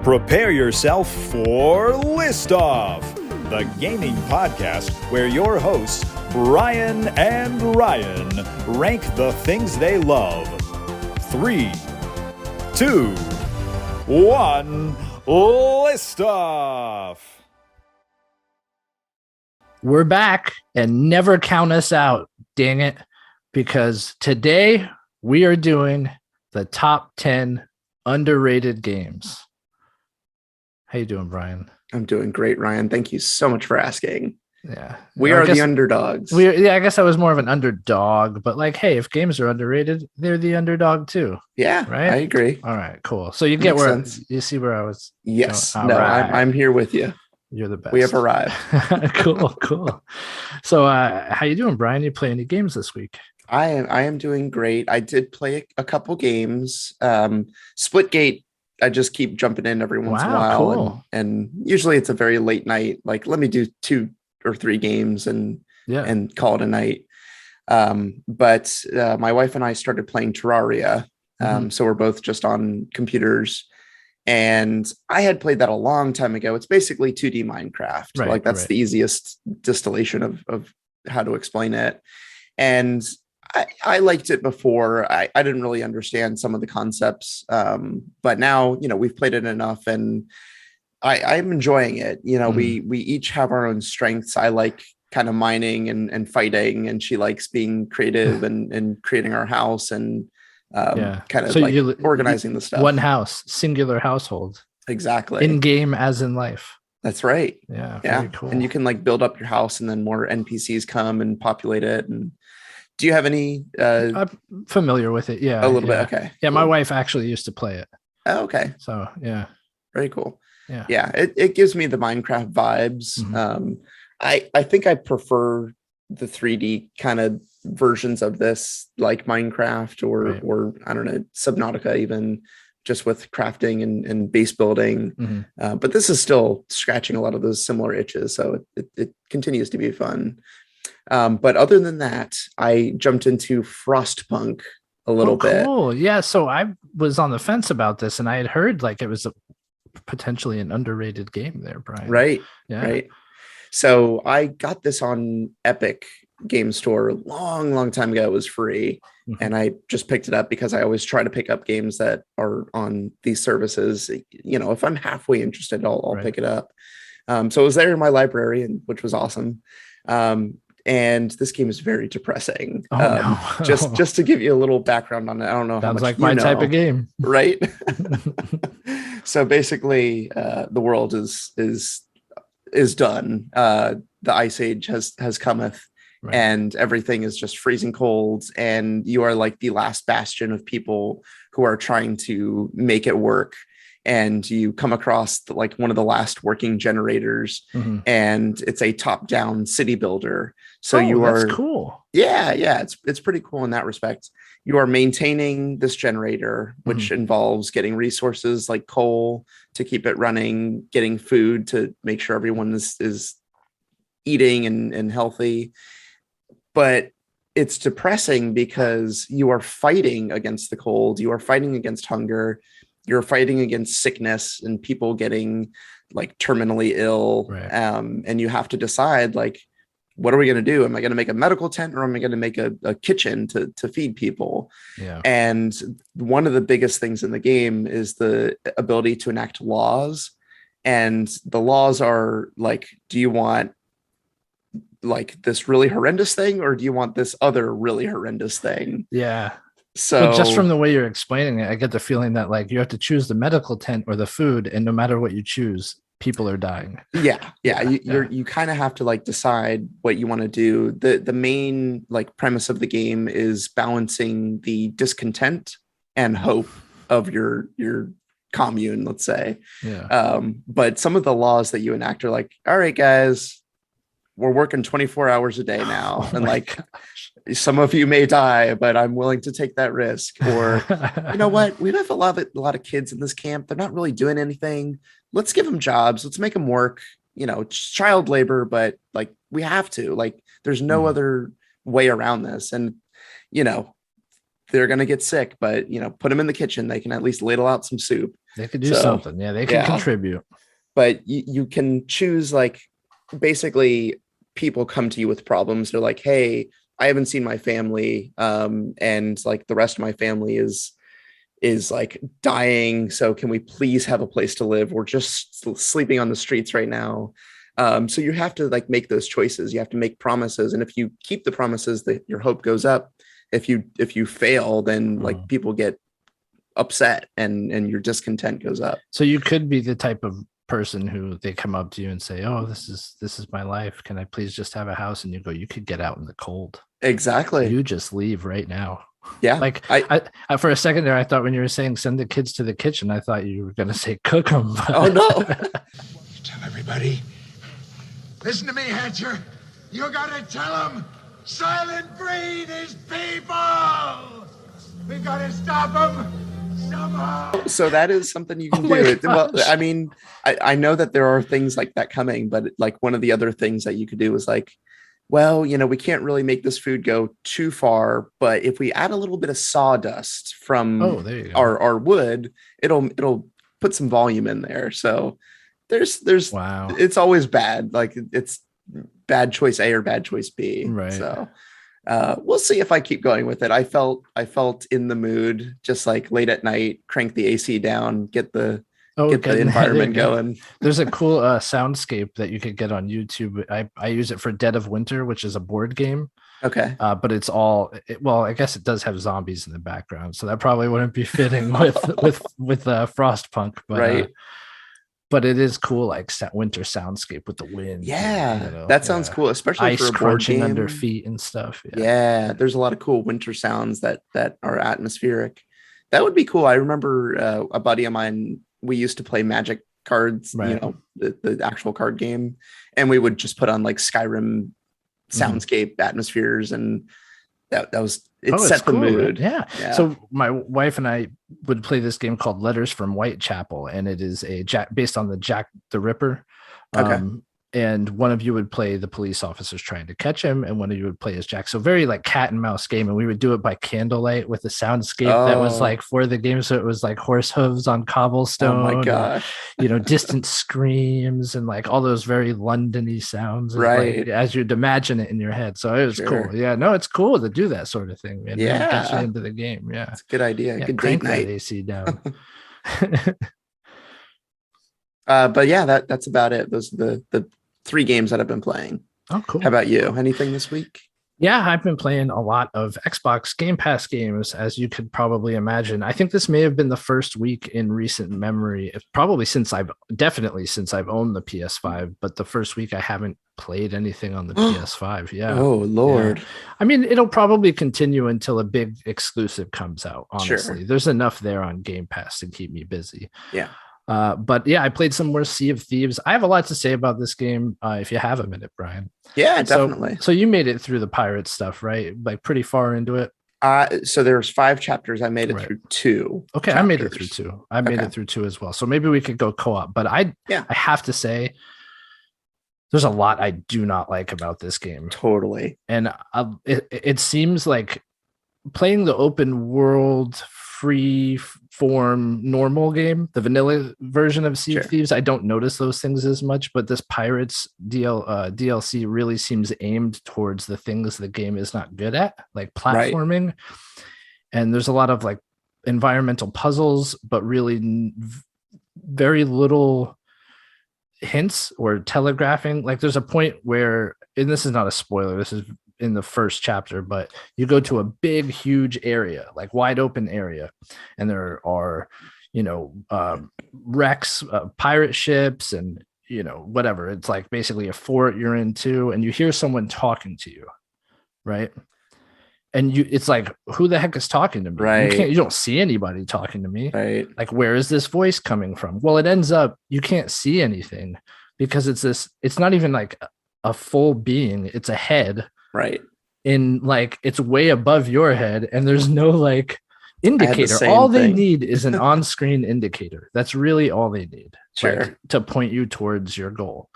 Prepare yourself for List Off, the gaming podcast where your hosts, Brian and Ryan, rank the things they love. 3, 2, 1, List Off! We're back, and never count us out, dang it, because today we are doing the top 10 underrated games. How you doing, Brian? I'm doing great, Ryan. Thank you so much for asking. Yeah. We are the underdogs. I guess I was more of an underdog, but like, hey, if games are underrated, they're the underdog too. Yeah, right. I agree. All right, cool. So you get where you see where I was. Yes. Going. No, right. I'm here with you. You're the best. We have arrived. Cool. So how you doing, Brian? You play any games this week? I am doing great. I did play a couple games. Splitgate, I just keep jumping in every once in a while. Cool. And usually it's a very late night. Like, let me do 2 or 3 games and call it a night. But my wife and I started playing Terraria. So we're both just on computers. And I had played that a long time ago. It's basically 2D Minecraft. Right, that's the easiest distillation of how to explain it. And I liked it before. I didn't really understand some of the concepts. But now, we've played it enough and I'm enjoying it. We each have our own strengths. I like kind of mining and fighting, and she likes being creative and creating our house and kind of so like organizing the stuff. One house, singular household. Exactly. In game as in life. That's right. Yeah. Very cool. And you can like build up your house and then more NPCs come and populate it. And do you have any? I'm familiar with it. Yeah. A little bit. Okay. Yeah. Cool. My wife actually used to play it. Oh, okay. So yeah. Very cool. Yeah. Yeah. It gives me the Minecraft vibes. Mm-hmm. I think I prefer the 3D kind of versions of this, like Minecraft or I don't know, Subnautica, even just with crafting and base building. Mm-hmm. But this is still scratching a lot of those similar itches. So it continues to be fun. But other than that, I jumped into Frostpunk a little bit. Cool. Yeah. So I was on the fence about this, and I had heard like it was potentially an underrated game there, Brian. Right. Yeah. Right. So I got this on Epic Game Store a long time ago. It was free. Mm-hmm. And I just picked it up because I always try to pick up games that are on these services. If I'm halfway interested, I'll pick it up. So it was there in my library, which was awesome. And this game is very depressing. No. just to give you a little background on it. I don't know. Sounds how much like my type of game. Right. So basically the world is done. The ice age has cometh. Right. And everything is just freezing cold, and you are like the last bastion of people who are trying to make it work. And you come across like one of the last working generators, mm-hmm. and it's a top-down city builder. So that's cool. Yeah, it's pretty cool in that respect. You are maintaining this generator, which mm-hmm. involves getting resources like coal to keep it running, getting food to make sure everyone is eating and healthy. But it's depressing because you are fighting against the cold, you are fighting against hunger, you're fighting against sickness and people getting like terminally ill. Right. And you have to decide, like, what are we going to do? Am I going to make a medical tent, or am I going to make a kitchen to feed people? Yeah. And one of the biggest things in the game is the ability to enact laws. And the laws are like, do you want like this really horrendous thing, or do you want this other really horrendous thing? Yeah. So but just from the way you're explaining it, I get the feeling that like you have to choose the medical tent or the food, and no matter what you choose, people are dying. Yeah. You kind of have to like decide what you want to do. The main like premise of the game is balancing the discontent and hope of your commune, let's say. Yeah. But some of the laws that you enact are like, all right, guys, we're working 24 hours a day now. And like, some of you may die, but I'm willing to take that risk. Or, you know what? We have a lot of kids in this camp. They're not really doing anything. Let's give them jobs. Let's make them work. It's child labor, but like we have to. Like, there's no other way around this. And they're going to get sick, but put them in the kitchen. They can at least ladle out some soup. They could do something. Yeah, they can contribute. But you can choose, like, basically people come to you with problems. They're like, hey, I haven't seen my family. And like the rest of my family is like dying. So can we please have a place to live? We're just sleeping on the streets right now. So you have to like make those choices. You have to make promises. And if you keep the promises, that your hope goes up. If you fail, then like people get upset and your discontent goes up. So you could be the type of person who they come up to you and say, oh, this is my life. Can I please just have a house? And you go, you could get out in the cold. Exactly. You just leave right now. Yeah. Like I for a second there, I thought when you were saying send the kids to the kitchen, I thought you were going to say cook them. But... Oh, no. Tell everybody. Listen to me, Hatcher. You got to tell them Silent Breed is people. We got to stop them somehow. So that is something you can do. Well, I mean, I know that there are things like that coming, but like one of the other things that you could do is like, well, we can't really make this food go too far, but if we add a little bit of sawdust from our wood, it'll put some volume in there. So there's wow. It's always bad. Like it's bad choice A or bad choice B. Right. So we'll see if I keep going with it. I felt in the mood, just like late at night, crank the AC down, get the environment going. There's a cool soundscape that you could get on YouTube. I use it for Dead of Winter, which is a board game. Okay. But it's all I guess it does have zombies in the background, so that probably wouldn't be fitting with Frostpunk. But, right. But it is cool, like winter soundscape with the wind. Yeah, that sounds cool, especially ice for a board crunching game. under feet and stuff. Yeah, there's a lot of cool winter sounds that are atmospheric. That would be cool. I remember a buddy of mine. We used to play Magic cards, right. The actual card game, and we would just put on like Skyrim soundscape atmospheres, and that was set the cool, mood. Yeah. So my wife and I would play this game called Letters from Whitechapel, and it is based on the Jack the Ripper. Okay. And one of you would play the police officers trying to catch him, and one of you would play as Jack. So very like cat and mouse game, and we would do it by candlelight with a soundscape that was like for the game. So it was like horse hooves on cobblestone. Oh my gosh! And, distant screams and like all those very London-y sounds, right? Like, as you'd imagine it in your head. So it was cool. Yeah, no, it's cool to do that sort of thing, man. Yeah, get you into the game. Yeah, it's a good idea. Yeah, good crank date night. that AC down. But yeah, that's about it. Those are the 3 games that I've been playing. Oh, cool. How about you? Anything this week? Yeah, I've been playing a lot of Xbox Game Pass games, as you could probably imagine. I think this may have been the first week in recent memory, probably since I've owned the PS5, but the first week I haven't played anything on the PS5. Yeah. Oh, Lord. Yeah. I mean, it'll probably continue until a big exclusive comes out, honestly. Sure. There's enough there on Game Pass to keep me busy. Yeah. But yeah, I played some more Sea of Thieves. I have a lot to say about this game. If you have a minute, Brian. Yeah, definitely. So you made it through the pirate stuff, right? Like pretty far into it. So there's 5 chapters. I made it through 2. Okay, chapters. I made it through 2. I made it through 2 as well. So maybe we could go co-op. But I have to say, there's a lot I do not like about this game. Totally. And it seems like playing the open world free form normal game, the vanilla version of Sea of Thieves, I don't notice those things as much, but this Pirates DLC really seems aimed towards the things the game is not good at, like platforming. Right. And there's a lot of like environmental puzzles, but really very little hints or telegraphing. Like there's a point where, and this is not a spoiler, this is in the first chapter, but you go to a big, huge area, like wide open area. And there are, wrecks, pirate ships and, whatever. It's like basically a fort you're into, and you hear someone talking to you. Right. And it's like, who the heck is talking to me? Right. You don't see anybody talking to me. Right. Like, where is this voice coming from? Well, it ends up, you can't see anything because it's not even like a full being. It's a head. Right. In like, it's way above your head, and there's no like indicator. All they need is an on-screen indicator. That's really all they need, sure, like, to point you towards your goal.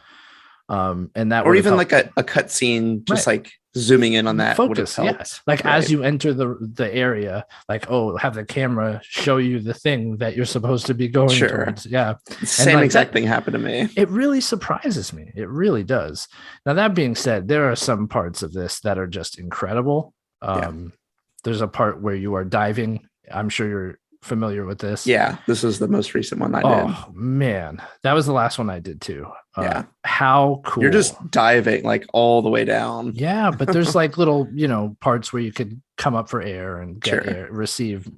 And that or would even help. like a cut scene, just like zooming in on that would have Focus, helped. yes. Like as you enter the area, like, oh, have the camera show you the thing that you're supposed to be going towards. Yeah. Same like exact thing happened to me. It really surprises me. It really does. Now, that being said, there are some parts of this that are just incredible. There's a part where you are diving. I'm sure you're familiar with this. Yeah, this is the most recent one I did. Oh man, that was the last one I did too. Yeah. How cool. You're just diving like all the way down. Yeah, but there's like little, parts where you could come up for air and get Sure. air, receive,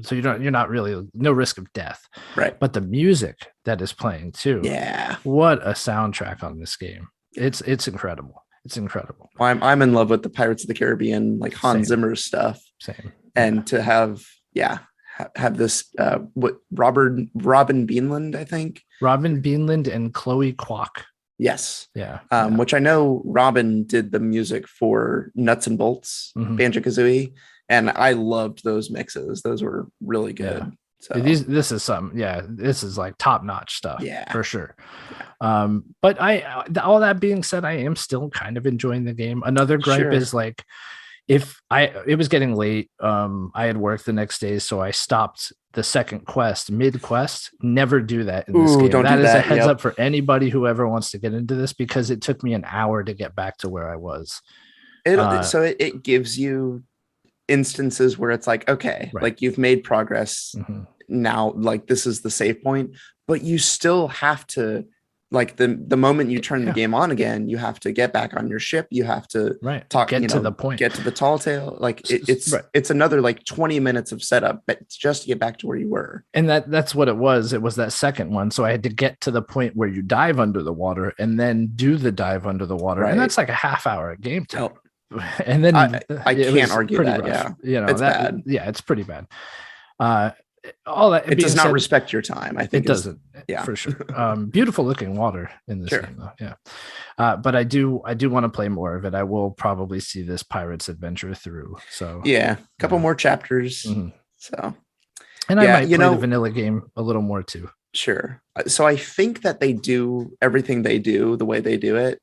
so you're not really, no risk of death. Right. But the music that is playing too. Yeah. What a soundtrack on this game. It's incredible. It's incredible. Well, I'm in love with the Pirates of the Caribbean, like Hans Zimmer's stuff. Same. And to have this Robin Beanland, I think. Robin Beanland and Chloe Kwok. Yes. Yeah. Which I know Robin did the music for Nuts and Bolts, Banjo-Kazooie, and I loved those mixes. Those were really good. Yeah. So This is like top-notch stuff. Yeah. For sure. Yeah. But all that being said, I am still kind of enjoying the game. Another gripe is like, it was getting late. I had work the next day, so I stopped the second quest mid-quest. Never do that in this game. That is a heads up for anybody who ever wants to get into this, because it took me an hour to get back to where I was. So it gives you instances where it's like, okay, like you've made progress now, like this is the save point, but you still have to, like the moment you turn the game on again, you have to get back on your ship. You have to get to the point, get to the tall tale. Like it's another like 20 minutes of setup, but just to get back to where you were. And that's what it was. It was that second one. So I had to get to the point where you dive under the water and then do the dive under the water. And that's like a half hour game time. And then I can't argue that. Rough. Yeah, it's bad. Yeah, it's pretty bad. All that it does not respect your time. I think it doesn't. Yeah, for sure. Beautiful looking water in this game, though. Yeah, but I do want to play more of it. I will probably see this Pirates adventure through. So a couple more chapters. So, and I might play the vanilla game a little more too. Sure. So I think that they do everything they do the way they do it,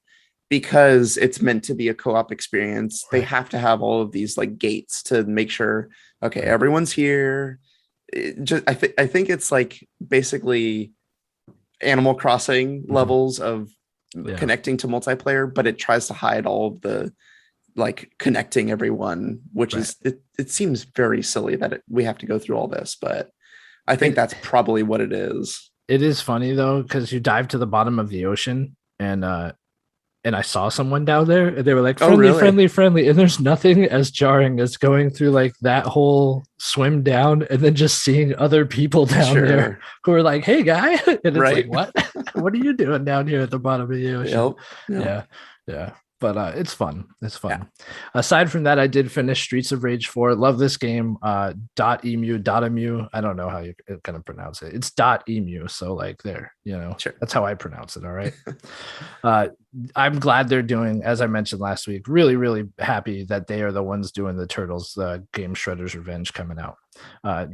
because it's meant to be a co-op experience. They have to have all of these like gates to make sure, okay, everyone's here. I think it's like basically Animal Crossing levels of connecting to multiplayer, but it tries to hide all of the like connecting everyone, which is it seems very silly that we have to go through all this, but I think that's probably what it is. It is funny though, because you dive to the bottom of the ocean and I saw someone down there and they were like, friendly. And there's nothing as jarring as going through like that whole swim down and then just seeing other people down there who are like, hey guy. And it's like, what? What are you doing down here at the bottom of the ocean? Yep. Yeah. But it's fun. It's fun. Yeah. Aside from that, I did finish Streets of Rage 4. Love this game. .emu. I don't know how you kind of pronounce it. It's .emu. So like there, that's how I pronounce it. All right. I'm glad they're doing, as I mentioned last week, really, really happy that they are the ones doing the Turtles game Shredder's Revenge coming out.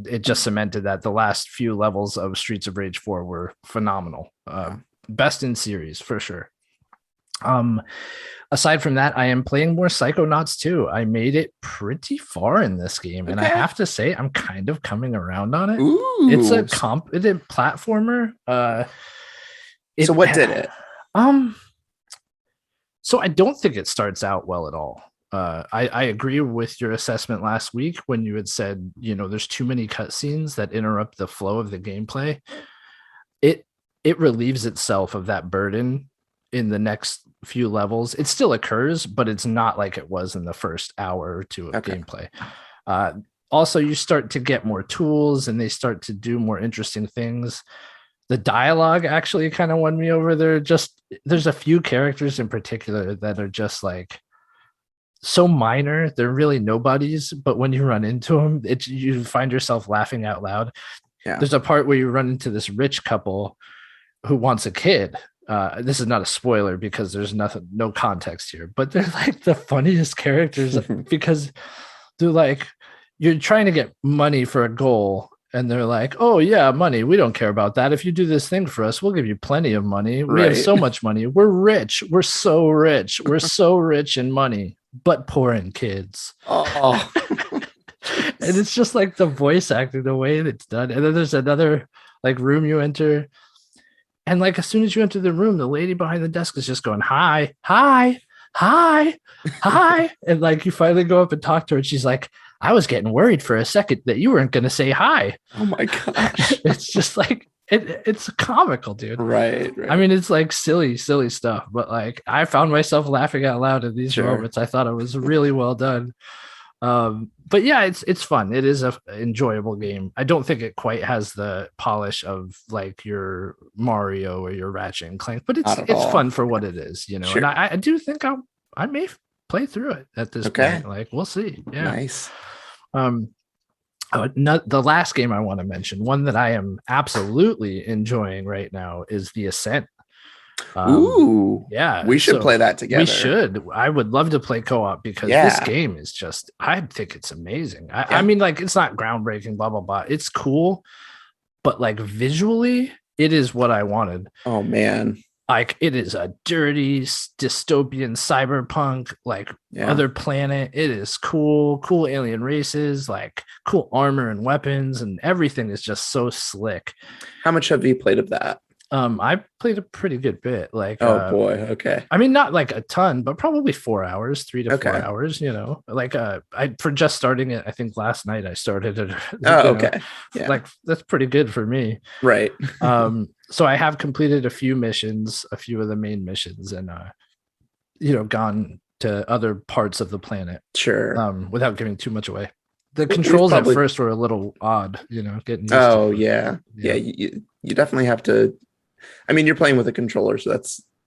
It just cemented that the last few levels of Streets of Rage 4 were phenomenal. Best in series for sure. Aside from that, I am playing more Psychonauts 2. I made it pretty far in this game, and I have to say I'm kind of coming around on it. Ooh. It's a competent platformer. So what did it? So I don't think it starts out well at all. I agree with your assessment last week when you had said, there's too many cutscenes that interrupt the flow of the gameplay. It relieves itself of that burden in the next few levels. It still occurs, but it's not like it was in the first hour or two of gameplay. Also, you start to get more tools and they start to do more interesting things. The dialogue actually kind of won me over. There's a few characters in particular that are just like so minor. They're really nobodies, but when you run into them, you find yourself laughing out loud. Yeah. There's a part where you run into this rich couple who wants a kid. This is not a spoiler because there's no context here, but they're like the funniest characters because they're like, you're trying to get money for a goal And they're like, oh, yeah, money. We don't care about that. If you do this thing for us, we'll give you plenty of money. We have so much money. We're rich. We're so rich. We're so rich in money, but poor in kids. Oh. And it's just like the voice acting, the way it's done. And then there's another like room you enter. And like as soon as you enter the room, the lady behind the desk is just going, hi, hi, hi, hi. And like you finally go up and talk to her. And she's like, I was getting worried for a second that you weren't going to say hi. Oh my gosh. It's just like, it's comical, dude. Right. I mean, it's like silly stuff. But like I found myself laughing out loud in these moments. I thought it was really well done. But yeah, it's fun. It is a enjoyable game. I don't think it quite has the polish of like your Mario or your Ratchet and Clank, but it's fun for what it is, you know. Sure. And I do think I may play through it at this point. Like we'll see. Yeah. Nice. The last game I want to mention, one that I am absolutely enjoying right now, is the Ascent. Ooh, yeah, we should play that together. We should. I would love to play co-op because this game is just, I think it's amazing. I mean, like, it's not groundbreaking, blah blah blah. It's cool, but like visually, it is what I wanted. Oh man, like it is a dirty dystopian cyberpunk, like other planet. It is cool alien races, like cool armor and weapons, and everything is just so slick. How much have you played of that? I played a pretty good bit. Like, oh boy, okay. I mean, not like a ton, but probably 4 hours, 3 to 4 hours. You know, like for just starting it, I think last night I started it. Oh, okay. Yeah. Like that's pretty good for me, right? So I have completed a few missions, a few of the main missions, and gone to other parts of the planet. Sure. Without giving too much away. The controls at first were a little odd, getting used to it. Yeah. You definitely have to. I mean, you're playing with a controller, so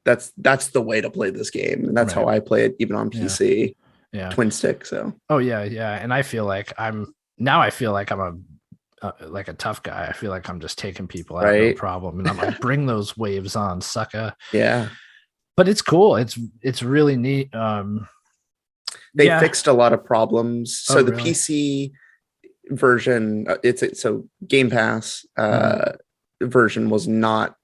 that's the way to play this game, and that's how I play it, even on PC. Yeah, twin stick. So. Oh yeah, and I feel like I'm a tough guy. I feel like I'm just taking people out, no problem, and I'm like, bring those waves on, sucker. Yeah, but it's cool. It's really neat. They fixed a lot of problems. So the PC version, so Game Pass version was not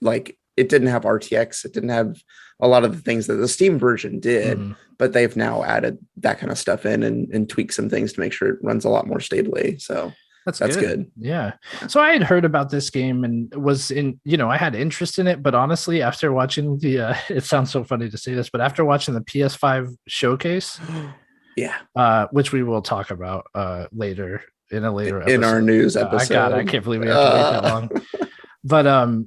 like, it didn't have RTX. It didn't have a lot of the things that the Steam version did, but they've now added that kind of stuff in and tweaked some things to make sure it runs a lot more stably. So that's good. Yeah. So I had heard about this game and was I had interest in it, but honestly, after watching it sounds so funny to say this, but after watching the PS5 showcase, which we will talk about later in a later episode. In our news episode. I can't believe we have to wait that long. But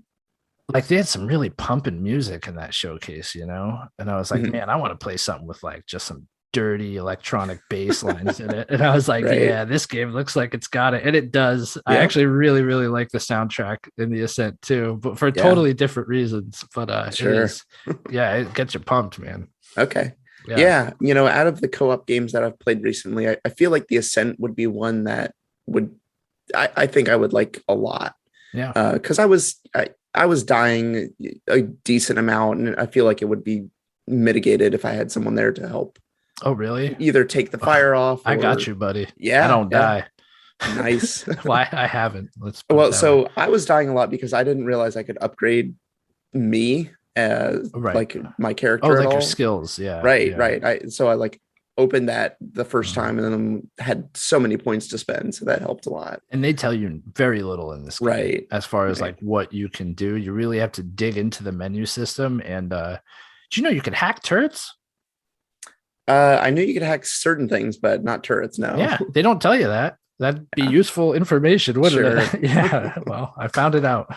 like they had some really pumping music in that showcase, and I was like, man, I want to play something with like just some dirty electronic bass lines in it. And I was like, yeah, this game looks like it's got it. And it does. I actually really, really like the soundtrack in the Ascent too, but for totally different reasons. But it gets you pumped, man. Okay. Yeah. Out of the co-op games that I've played recently, I feel like the Ascent would be one that I think I would like a lot. Yeah. Because I was dying a decent amount, and I feel like it would be mitigated if I had someone there to help. Oh, really? Either take the fire off. I got you, buddy. Yeah. I don't die. Nice. Well, I haven't. So I was dying a lot because I didn't realize I could upgrade me as like my character. Oh, like your skills. Yeah. Right. So I like opened that the first time and then had so many points to spend. So that helped a lot. And they tell you very little in this game, right? As far as like what you can do. You really have to dig into the menu system. And do you know you can hack turrets? I knew you could hack certain things, but not turrets. No. Yeah, they don't tell you that. That'd be useful information, wouldn't it? Yeah. Well, I found it out.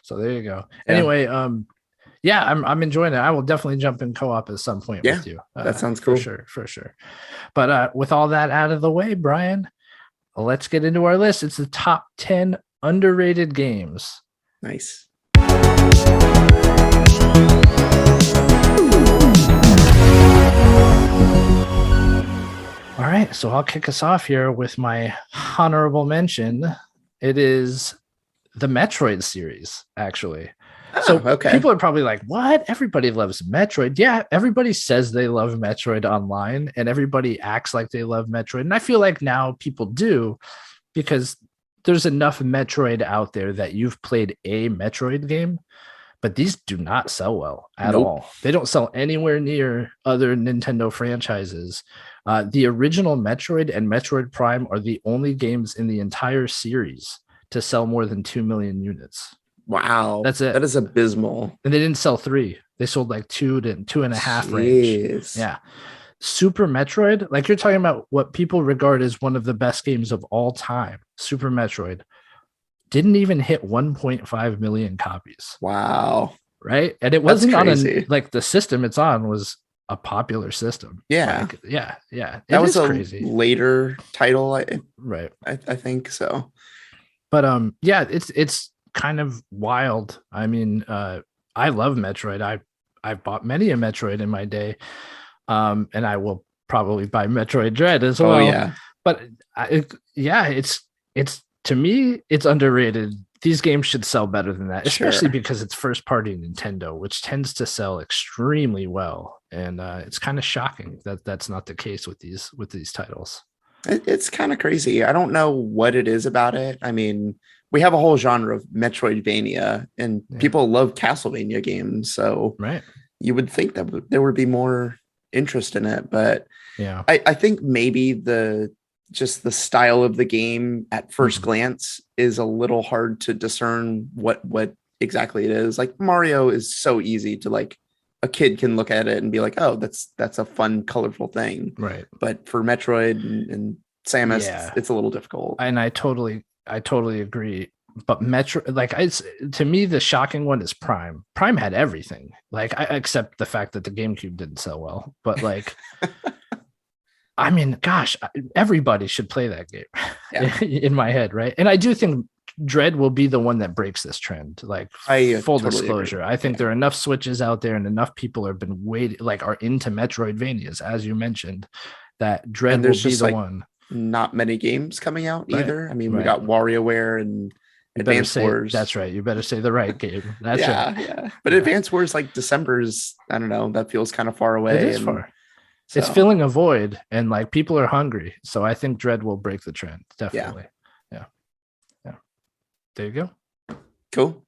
So there you go. Yeah. Anyway, I'm enjoying it. I will definitely jump in co-op at some point with you. That sounds cool. For sure. But with all that out of the way, Brian, let's get into our list. It's the top 10 underrated games. Nice. All right, so I'll kick us off here with my honorable mention. It is the Metroid series, actually. So people are probably like, what? Everybody loves Metroid. Yeah, everybody says they love Metroid online, and everybody acts like they love Metroid. And I feel like now people do, because there's enough Metroid out there that you've played a Metroid game, but these do not sell well at all. They don't sell anywhere near other Nintendo franchises. The original Metroid and Metroid Prime are the only games in the entire series to sell more than 2 million units. Wow. That's it. That is abysmal. And they didn't sell 3. They sold like 2 to 2.5 range. Yeah. Super Metroid, like you're talking about what people regard as one of the best games of all time. Super Metroid didn't even hit 1.5 million copies. Wow. Right. And it wasn't on like the system it's on was a popular system. Yeah. Like, yeah. That was a crazy. later title. Right. I think so. But yeah, it's kind of wild. I mean, I love Metroid. I've bought many a Metroid in my day. And I will probably buy Metroid Dread as well. Oh, yeah. But it's to me, it's underrated. These games should sell better than that, especially because it's first party Nintendo, which tends to sell extremely well. And it's kind of shocking that that's not the case with these titles. It's kind of crazy. I don't know what it is about it. I mean, we have a whole genre of Metroidvania, and people love Castlevania games. So you would think that there would be more interest in it. But I think maybe the style of the game at first glance is a little hard to discern what exactly it is. Like Mario is so easy to like, a kid can look at it and be like, oh, that's a fun, colorful thing. Right. But for Metroid and Samus, it's a little difficult. And I totally agree. But to me, the shocking one is Prime. Prime had everything. Like, except the fact that the GameCube didn't sell well. But like, I mean, gosh, everybody should play that game in my head, right? And I do think Dread will be the one that breaks this trend. Like, full totally disclosure, agree. I think there are enough Switches out there, and enough people have been are into Metroidvanias, as you mentioned, that Dread will be the one. Not many games coming out either. I mean, we got WarioWare and Advance Wars. That's right. You better say the right game. That's right. Yeah. But Advance Wars, like December's, I don't know, that feels kind of far away. It is far. So. It's filling a void, and like people are hungry. So I think Dread will break the trend. Definitely. Yeah. There you go. Cool.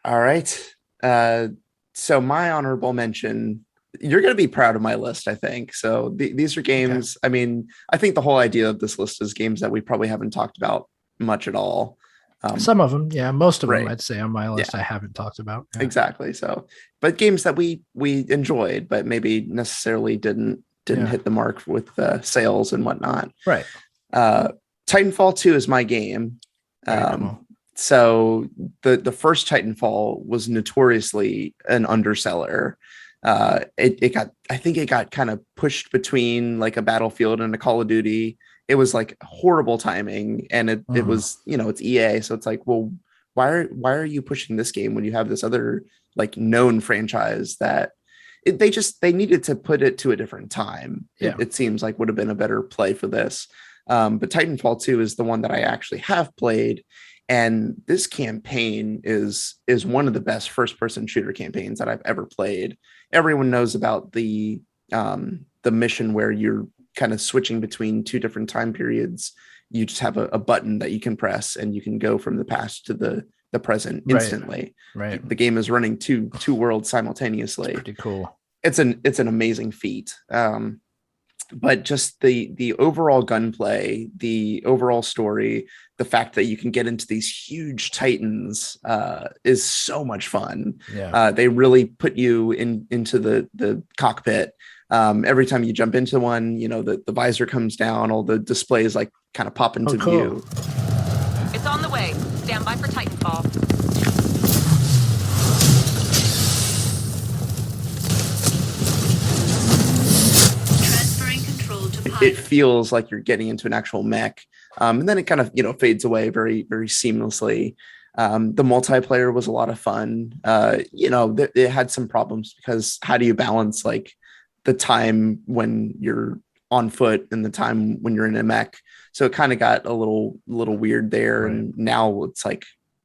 All right. So my honorable mention, you're going to be proud of my list, I think. So these are games. Okay. I mean, I think the whole idea of this list is games that we probably haven't talked about much at all. Some of them, most of them, I'd say on my list I haven't talked about. Yeah. Exactly. So, but games that we enjoyed, but maybe necessarily didn't hit the mark with sales and whatnot. Right. Titanfall 2 is my game. Cool. So the first Titanfall was notoriously an underseller. I think it got kind of pushed between like a Battlefield and a Call of Duty. It was like horrible timing, and it was, it's EA. So it's like, well, why are you pushing this game when you have this other like known franchise that they needed to put it to a different time. It seems like would have been a better play for this. But Titanfall 2 is the one that I actually have played. And this campaign is one of the best first-person shooter campaigns that I've ever played. Everyone knows about the mission where you're kind of switching between two different time periods. You just have a button that you can press, and you can go from the past to the present instantly. Right. The game is running two worlds simultaneously. It's pretty cool. It's an amazing feat. But just the overall gunplay, the overall story, the fact that you can get into these huge titans is so much fun. Yeah. They really put you into the cockpit. Every time you jump into one, the visor comes down, all the displays like kind of pop into view. It's on the way. Stand by for Titanfall. It feels like you're getting into an actual mech. And then it kind of, fades away very, very seamlessly. The multiplayer was a lot of fun. It had some problems because how do you balance like the time when you're on foot and the time when you're in a mech? So it kind of got a little weird there. Right. And now it's like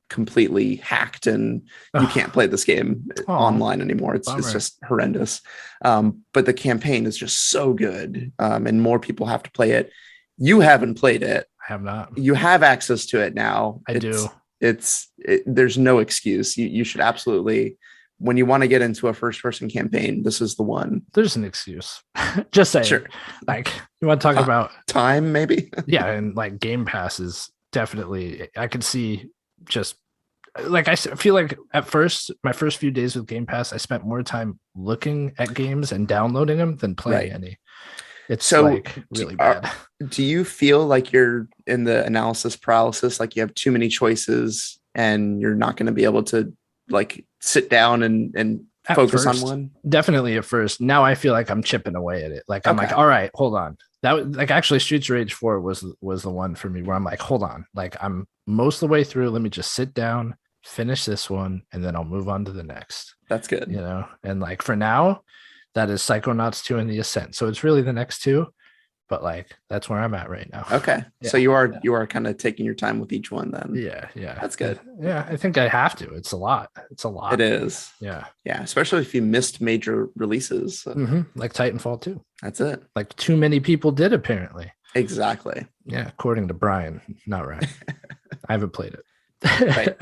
completely hacked and you can't play this game online anymore. It's just horrendous. But the campaign is just so good. And more people have to play it. You haven't played it. have not. You have access to it now. I do. There's no excuse. You should absolutely, when you want to get into a first-person campaign, this is the one. There's an excuse. Just saying. Sure. Like, you want to talk about time, maybe? Yeah, and like Game Pass is definitely, I could see just like, I feel like at first, my first few days with Game Pass, I spent more time looking at games and downloading them than playing any. It's so like really bad. Do you feel like you're in the analysis paralysis, like you have too many choices and you're not going to be able to like sit down and focus on one? Definitely at first. Now I feel like I'm chipping away at it. Like I'm like, all right, hold on. That was like actually Streets of Rage 4 was the one for me where I'm like, hold on, like I'm most of the way through. Let me just sit down, finish this one, and then I'll move on to the next. That's good. You know, and like for now, that is Psychonauts 2 and the Ascent. So it's really the next two, but like that's where I'm at right now. Okay. Yeah, so you are kind of taking your time with each one then. Yeah. That's good. Yeah, I think I have to. It's a lot. It is. Yeah. Yeah, especially if you missed major releases. Like Titanfall 2. That's it. Like too many people did apparently. Exactly. Yeah, according to Brian, not Ryan. I haven't played it. Right.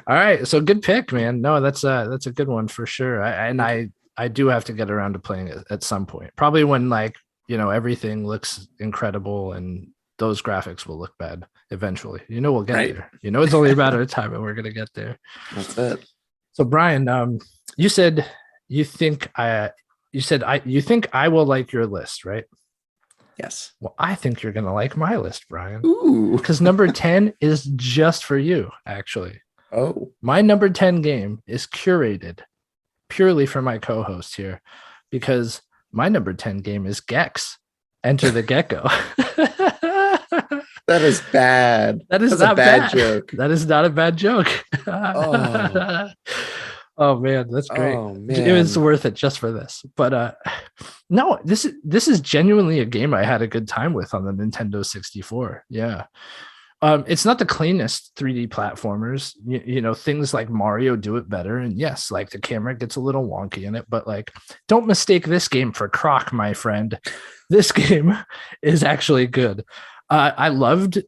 All right, so good pick, man. No, that's a good one for sure. I do have to get around to playing it at some point. Probably when like, you know, everything looks incredible and those graphics will look bad eventually. You know, we'll get there. You know, it's only a matter of time and we're gonna get there. That's it. So Brian, you said you think I will like your list, right? Yes. Well, I think you're gonna like my list, Brian. Ooh. Because number 10 is just for you, actually. Oh. My number 10 game is curated purely for my co-host here, because my number 10 game is Gex Enter the Gecko. That is bad. That's not a bad joke. That is not a bad joke. Oh man, that's great. Oh, man. It was worth it just for this. But no, this is genuinely a game I had a good time with on the Nintendo 64. Yeah. It's not the cleanest 3D platformers. You know, things like Mario do it better. And yes, like the camera gets a little wonky in it, but like, don't mistake this game for Croc, my friend. This game is actually good. I loved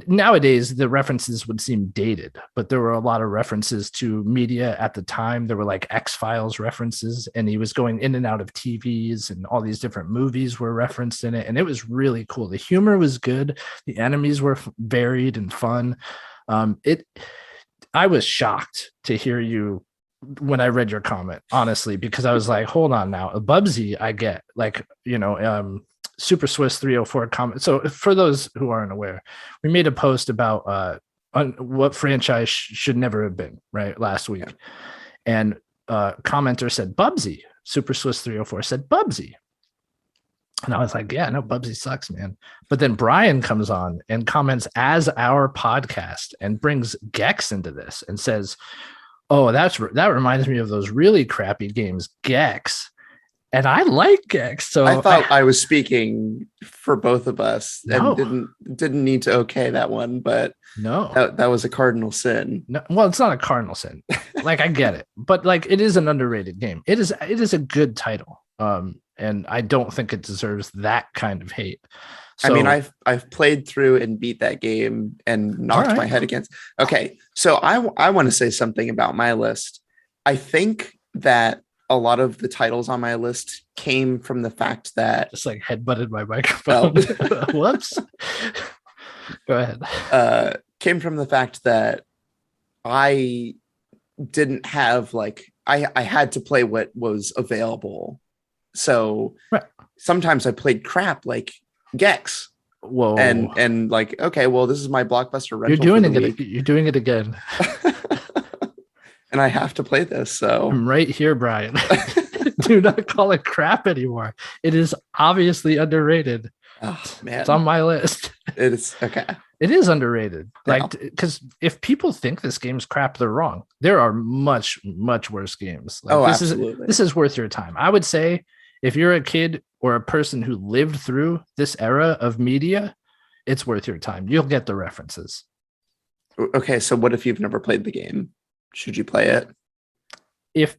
nowadays the references would seem dated, but there were a lot of references to media at the time. There were like X-Files references, and he was going in and out of TVs, and all these different movies were referenced in it. And it was really cool. The humor was good. The enemies were varied and fun. I was shocked to hear you when I read your comment, honestly, because I was like, hold on now. Bubsy, I get, like, you know, Super Swiss 304 comment. So for those who aren't aware, we made a post about what franchise should never have been, right, last week. Yeah. And commenter said Bubsy. Super Swiss 304 said Bubsy. And I was like, yeah, no, Bubsy sucks, man. But then Brian comes on and comments as our podcast and brings Gex into this and says, oh, that reminds me of those really crappy games, Gex. And I like Gex. So I thought I was speaking for both of us and didn't need to okay that one, but no, that was a cardinal sin. No, well, it's not a cardinal sin. Like, I get it, but like, it is an underrated game. It is a good title. And I don't think it deserves that kind of hate. So, I mean, I've played through and beat that game and knocked my head against. Okay, so I want to say something about my list. I think that a lot of the titles on my list came from the fact that just like headbutted my microphone. Whoops. Go ahead. Came from the fact that I didn't have I had to play what was available. So sometimes I played crap like Gex. Whoa. And like, okay, well, this is my blockbuster rental. You're doing it again. And I have to play this. So I'm right here, Brian. Do not call it crap anymore. It is obviously underrated. Oh, man. It's on my list. It is okay. It is underrated. Yeah. Like, because if people think this game's crap, they're wrong. There are much, much worse games. Like, absolutely. This is worth your time. I would say if you're a kid or a person who lived through this era of media, it's worth your time. You'll get the references. Okay, so what if you've never played the game? Should you play it? If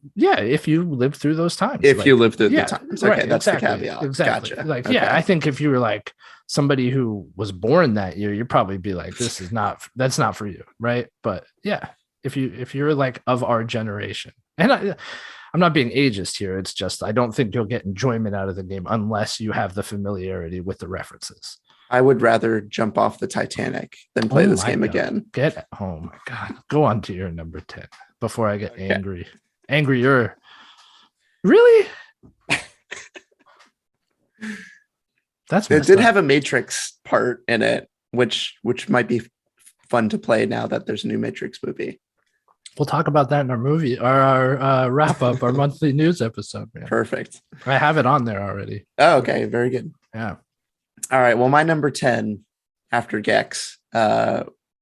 you lived through those times. If you lived through the times. Okay, right, that's exactly, the caveat. Exactly. Gotcha. Like, okay. I think if you were like somebody who was born that year, you'd probably be like, that's not for you, right? But yeah, if you're like of our generation, and I'm not being ageist here, it's just I don't think you'll get enjoyment out of the game unless you have the familiarity with the references. I would rather jump off the Titanic than play this game again. Oh my God. Go on to your number 10 before I get angry. Angrier. Really? It did have a Matrix part in it, which might be fun to play now that there's a new Matrix movie. We'll talk about that in our wrap up, our monthly news episode. Man. Perfect. I have it on there already. Oh, okay. Very good. Yeah. All right. Well, my number 10 after Gex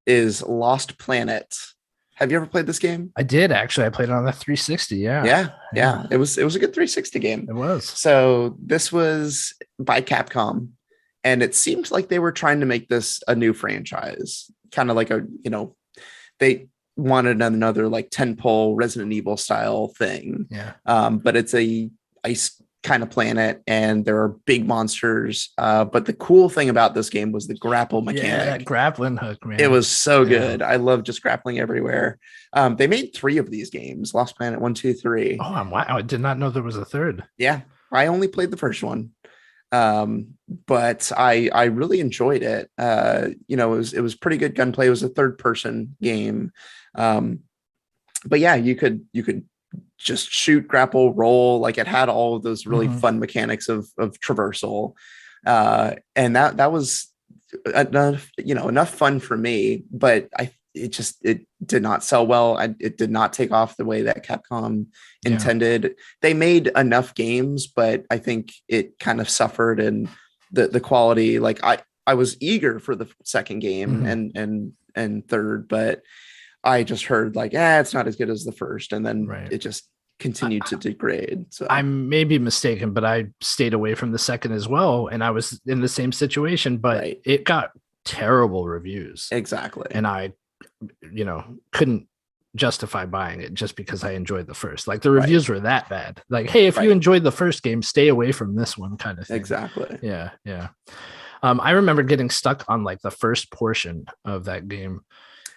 is Lost Planet. Have you ever played this game? I did actually. I played it on the 360. Yeah. It was a good 360 game. It was. So this was by Capcom, and it seems like they were trying to make this a new franchise, kind of like they wanted another like tentpole Resident Evil style thing. Yeah. But it's a ice kind of planet, and there are big monsters. But the cool thing about this game was the grapple mechanic. Yeah, that grappling hook, man. It was so good. I love just grappling everywhere. They made 3 of these games: Lost Planet 1, 2, 3. Oh, wow! I did not know there was a third. Yeah, I only played the first one, but I really enjoyed it. It was pretty good gunplay. It was a third person game, but yeah, you could just shoot, grapple, roll. Like it had all of those really fun mechanics of traversal. And that was enough fun for me, but it did not sell well. It did not take off the way that Capcom intended. They made enough games, but I think it kind of suffered in the quality. Like I was eager for the second game and third, but I just heard like, it's not as good as the first. And then it just continued to degrade. So I may be mistaken, but I stayed away from the second as well. And I was in the same situation, but it got terrible reviews. Exactly. And I, couldn't justify buying it just because I enjoyed the first. Like the reviews were that bad. Like, hey, if you enjoyed the first game, stay away from this one kind of thing. Exactly. Yeah. Yeah. I remember getting stuck on like the first portion of that game.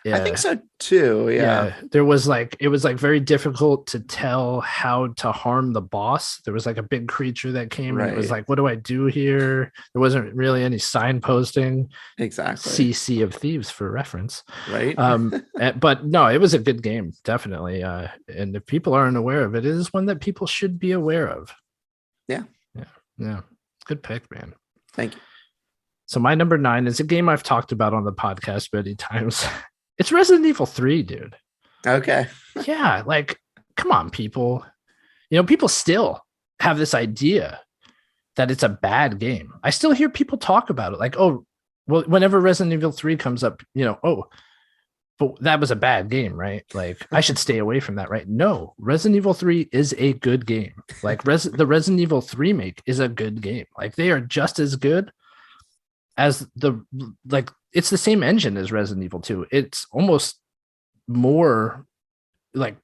Yeah. I think so too. Yeah. It was like very difficult to tell how to harm the boss. There was like a big creature that came and it was like, what do I do here? There wasn't really any signposting. Exactly. CC of Thieves for reference. Right. But no, it was a good game, definitely. And if people aren't aware of it, it is one that people should be aware of. Yeah. Yeah. Good pick, man. Thank you. So my number 9 is a game I've talked about on the podcast many times. It's Resident Evil 3, dude. Okay. Yeah, like, come on, people. People still have this idea that it's a bad game. I still hear people talk about it. Like, oh, well, whenever Resident Evil 3 comes up, but that was a bad game, right? Like, I should stay away from that, right? No, Resident Evil 3 is a good game. Like, the Resident Evil 3 remake is a good game. Like, they are just as good as it's the same engine as Resident Evil 2. It's almost more like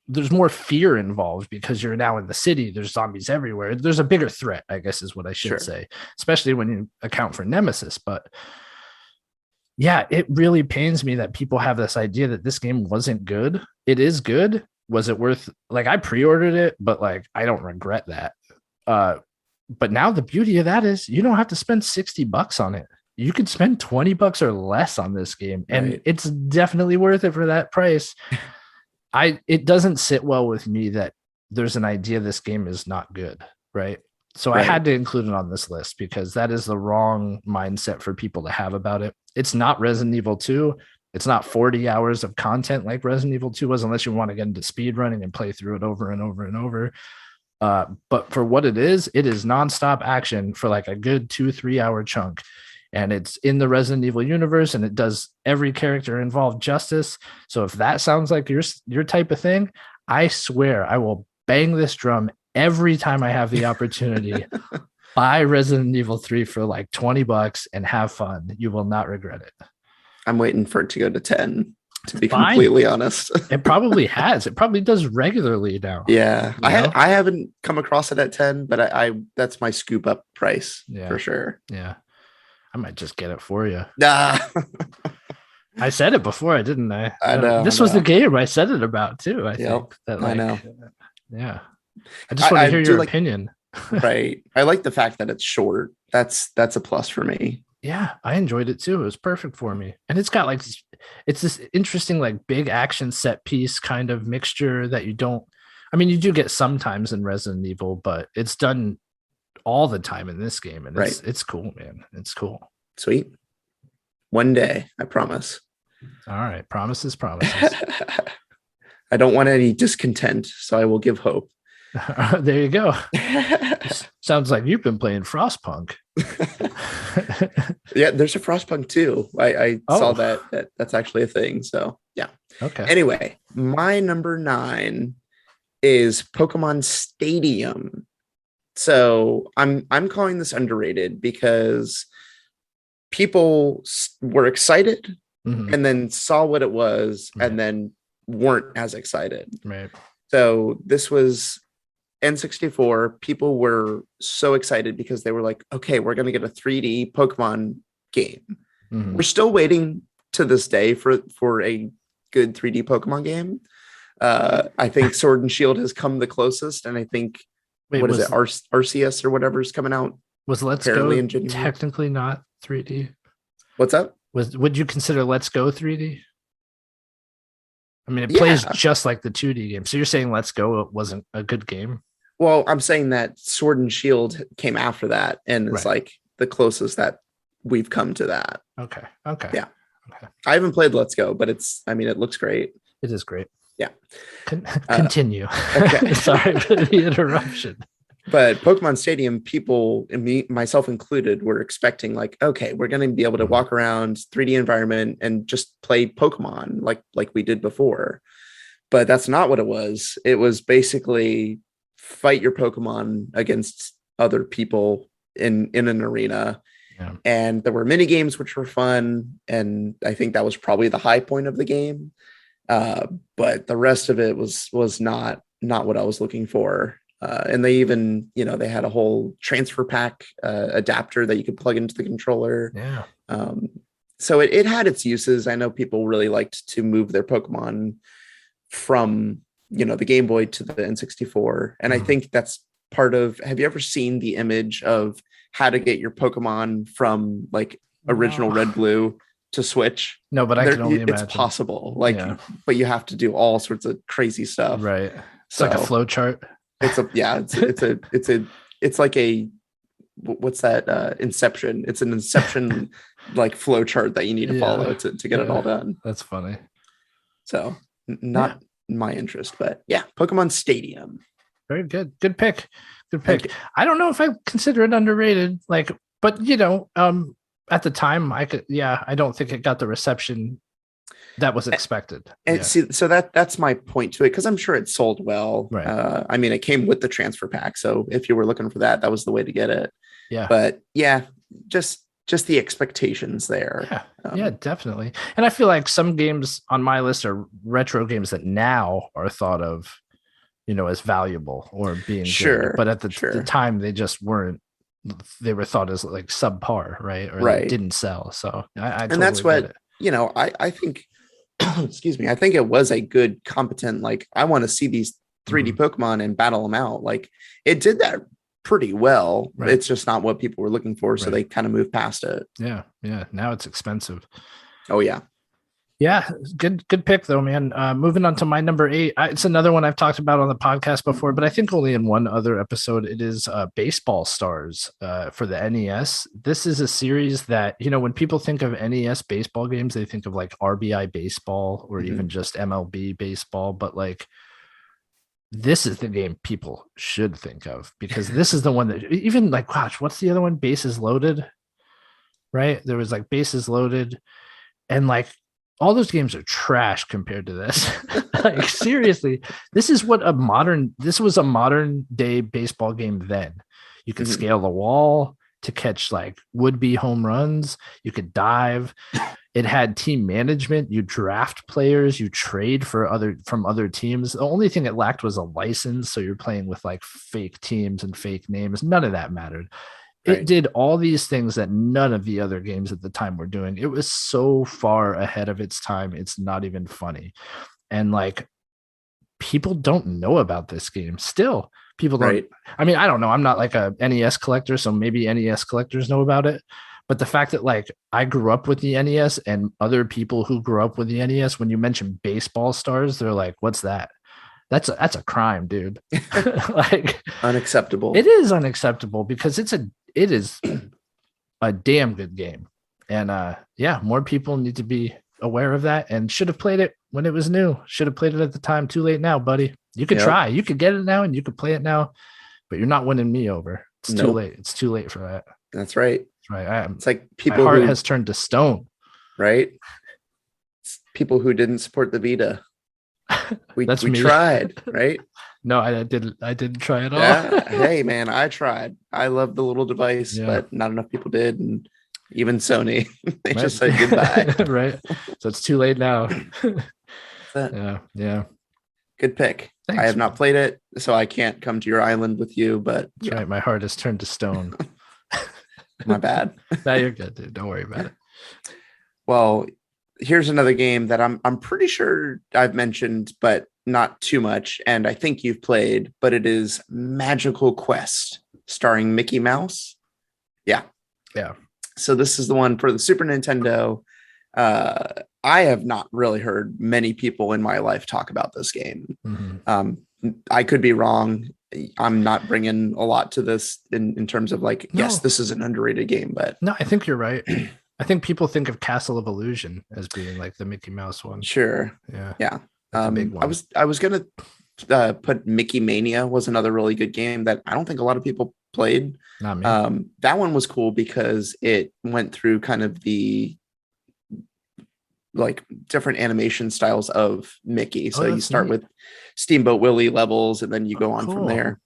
there's more fear involved because you're now in the city. There's zombies everywhere. There's a bigger threat, I guess is what I should say, especially when you account for Nemesis. But yeah, it really pains me that people have this idea that this game wasn't good. It is good. Was it worth, like, I pre-ordered it, but like, I don't regret that. But now the beauty of that is you don't have to spend $60 on it. You could spend $20 or less on this game, and it's definitely worth it for that price. It doesn't sit well with me that there's an idea this game is not good, right? So I had to include it on this list because that is the wrong mindset for people to have about it. It's not Resident Evil 2. It's not 40 hours of content like Resident Evil 2 was, unless you want to get into speed running and play through it over and over and over. But for what it is nonstop action for like a good 2-3 hour chunk. And it's in the Resident Evil universe, and it does every character involved justice. So if that sounds like your type of thing, I swear I will bang this drum every time I have the opportunity. Buy Resident Evil 3 for like $20 and have fun. You will not regret it. I'm waiting for it to go to 10, to be completely honest. It probably has. It probably does regularly now. Yeah. I haven't come across it at 10, but I that's my scoop up price for sure. Yeah. I might just get it for you. Nah. I said it before, didn't I? I know. This was the game I said it about too. I think that, I know. Yeah. I just want to hear your opinion. Right. I like the fact that it's short. That's a plus for me. Yeah, I enjoyed it too. It was perfect for me. And it's got like it's this interesting like big action set piece kind of mixture that you don't, I mean, you do get sometimes in Resident Evil, but it's done all the time in this game. And it's cool, man. It's cool. Sweet. One day, I promise. All right. Promises. I don't want any discontent, so I will give hope. There you go. Sounds like you've been playing Frostpunk. Yeah, there's a Frostpunk too. I saw that's actually a thing. So yeah. Okay. Anyway, my number 9 is Pokemon Stadium. So I'm calling this underrated because people were excited and then saw what it was and then weren't as excited. Right. So this was N64. People were so excited because they were like, okay, we're going to get a 3D Pokemon game. We're still waiting to this day for a good 3D Pokemon game. I think Sword and Shield has come the closest. And I think, Arceus or whatever is coming out. Was Let's Go technically not 3D? What's up? Would you consider Let's Go 3D? I mean, it plays just like the 2D game. So you're saying Let's Go wasn't a good game? Well, I'm saying that Sword and Shield came after that, and it's like the closest that we've come to that. Okay. Yeah. Okay. I haven't played Let's Go, but it looks great. It is great. Yeah. Continue. Okay. Sorry for the interruption. But Pokemon Stadium, people, and me, myself included, were expecting like, okay, we're going to be able to walk around 3D environment and just play Pokemon like we did before. But that's not what it was. It was basically fight your Pokemon against other people in an arena. Yeah. And there were mini games which were fun, and I think that was probably the high point of the game. But the rest of it was not what I was looking for. And they even, they had a whole transfer pack adapter that you could plug into the controller. Yeah. So it had its uses. I know people really liked to move their Pokemon from, the Game Boy to the N64. And I think that's part of, have you ever seen the image of how to get your Pokemon from like original Red Blue to Switch? No, but I can only imagine. It's possible. But you have to do all sorts of crazy stuff. Right. It's like a flow chart. It's like a, what's that? Inception. It's an Inception like flow chart that you need to follow to get it all done. That's funny. So not my interest, but yeah, Pokemon Stadium. Very good. Good pick. I don't know if I consider it underrated, but at the time I don't think it got the reception that was expected. And see, so that's my point to it, because I'm sure it sold well. Right. I mean, it came with the transfer pack, so if you were looking for that was the way to get it. Yeah. But yeah, just the expectations there. Yeah, definitely. And I feel like some games on my list are retro games that now are thought of, as valuable or being good. But at the time, they just weren't. They were thought as like subpar, right? Or they didn't sell. So I totally that's what get it. I think. Excuse me. I think it was a good, competent. I want to see these 3D Pokemon and battle them out. It did that pretty well. Right. It's just not what people were looking for, so they kind of moved past it. Yeah. Now it's expensive. Oh yeah. Yeah, good pick though, man. Moving on to my number 8. It's another one I've talked about on the podcast before, but I think only in one other episode. It is Baseball Stars for the NES. This is a series that, when people think of NES baseball games, they think of like RBI baseball or even just MLB baseball. But this is the game people should think of, because this is the one that even gosh, what's the other one? Bases Loaded, right? There was Bases Loaded, and all those games are trash compared to this. Seriously, this was a modern day baseball game then. You could scale the wall to catch would-be home runs. You could dive. It had team management. You draft players. You trade from other teams. The only thing it lacked was a license. So you're playing with fake teams and fake names. None of that mattered. It did all these things that none of the other games at the time were doing. It was so far ahead of its time. It's not even funny. And like, people don't know about this game still. People don't. Right. I mean, I don't know. I'm not like a NES collector, so maybe NES collectors know about it. But the fact that like I grew up with the NES and other people who grew up with the NES, when you mention baseball stars, they're like, "What's that?" That's a crime, dude. Like, Unacceptable. it is unacceptable because it is a damn good game. And yeah, more people need to be aware of that and should have played it when it was new. Should have played it at the time. Too late now, buddy. You could try. You could get it now and you could play it now, but you're not winning me over. It's too late. It's too late for that. That's right. That's right. It's like people my heart who has turned to stone. Right. It's people who didn't support the Vita. We me. tried, right? No, I didn't try at all. Yeah. Hey man, I tried. I love the little device, but not enough people did. And even Sony, they just said goodbye. Right. So it's too late now. Yeah. Yeah. Good pick. Thanks, I have not played it, so I can't come to your island with you, but that's right. My heart has turned to stone. My bad. No, you're good, dude. Don't worry about it. Well, here's another game that I'm pretty sure I've mentioned, but not too much, and I think you've played, but it is Magical Quest, starring Mickey Mouse. Yeah. So this is the one for the Super Nintendo. I have not really heard many people in my life talk about this game. Mm-hmm. I could be wrong. I'm not bringing a lot to this in terms of like, yes, this is an underrated game, but no, I think you're right. I think people think of Castle of Illusion as being like the Mickey Mouse one. Sure. Yeah. Big one. I was gonna put Mickey Mania was another really good game that I don't think a lot of people played. Not me. That one was cool because it went through kind of the like different animation styles of Mickey. So you start with Steamboat Willie levels and then you go on from there.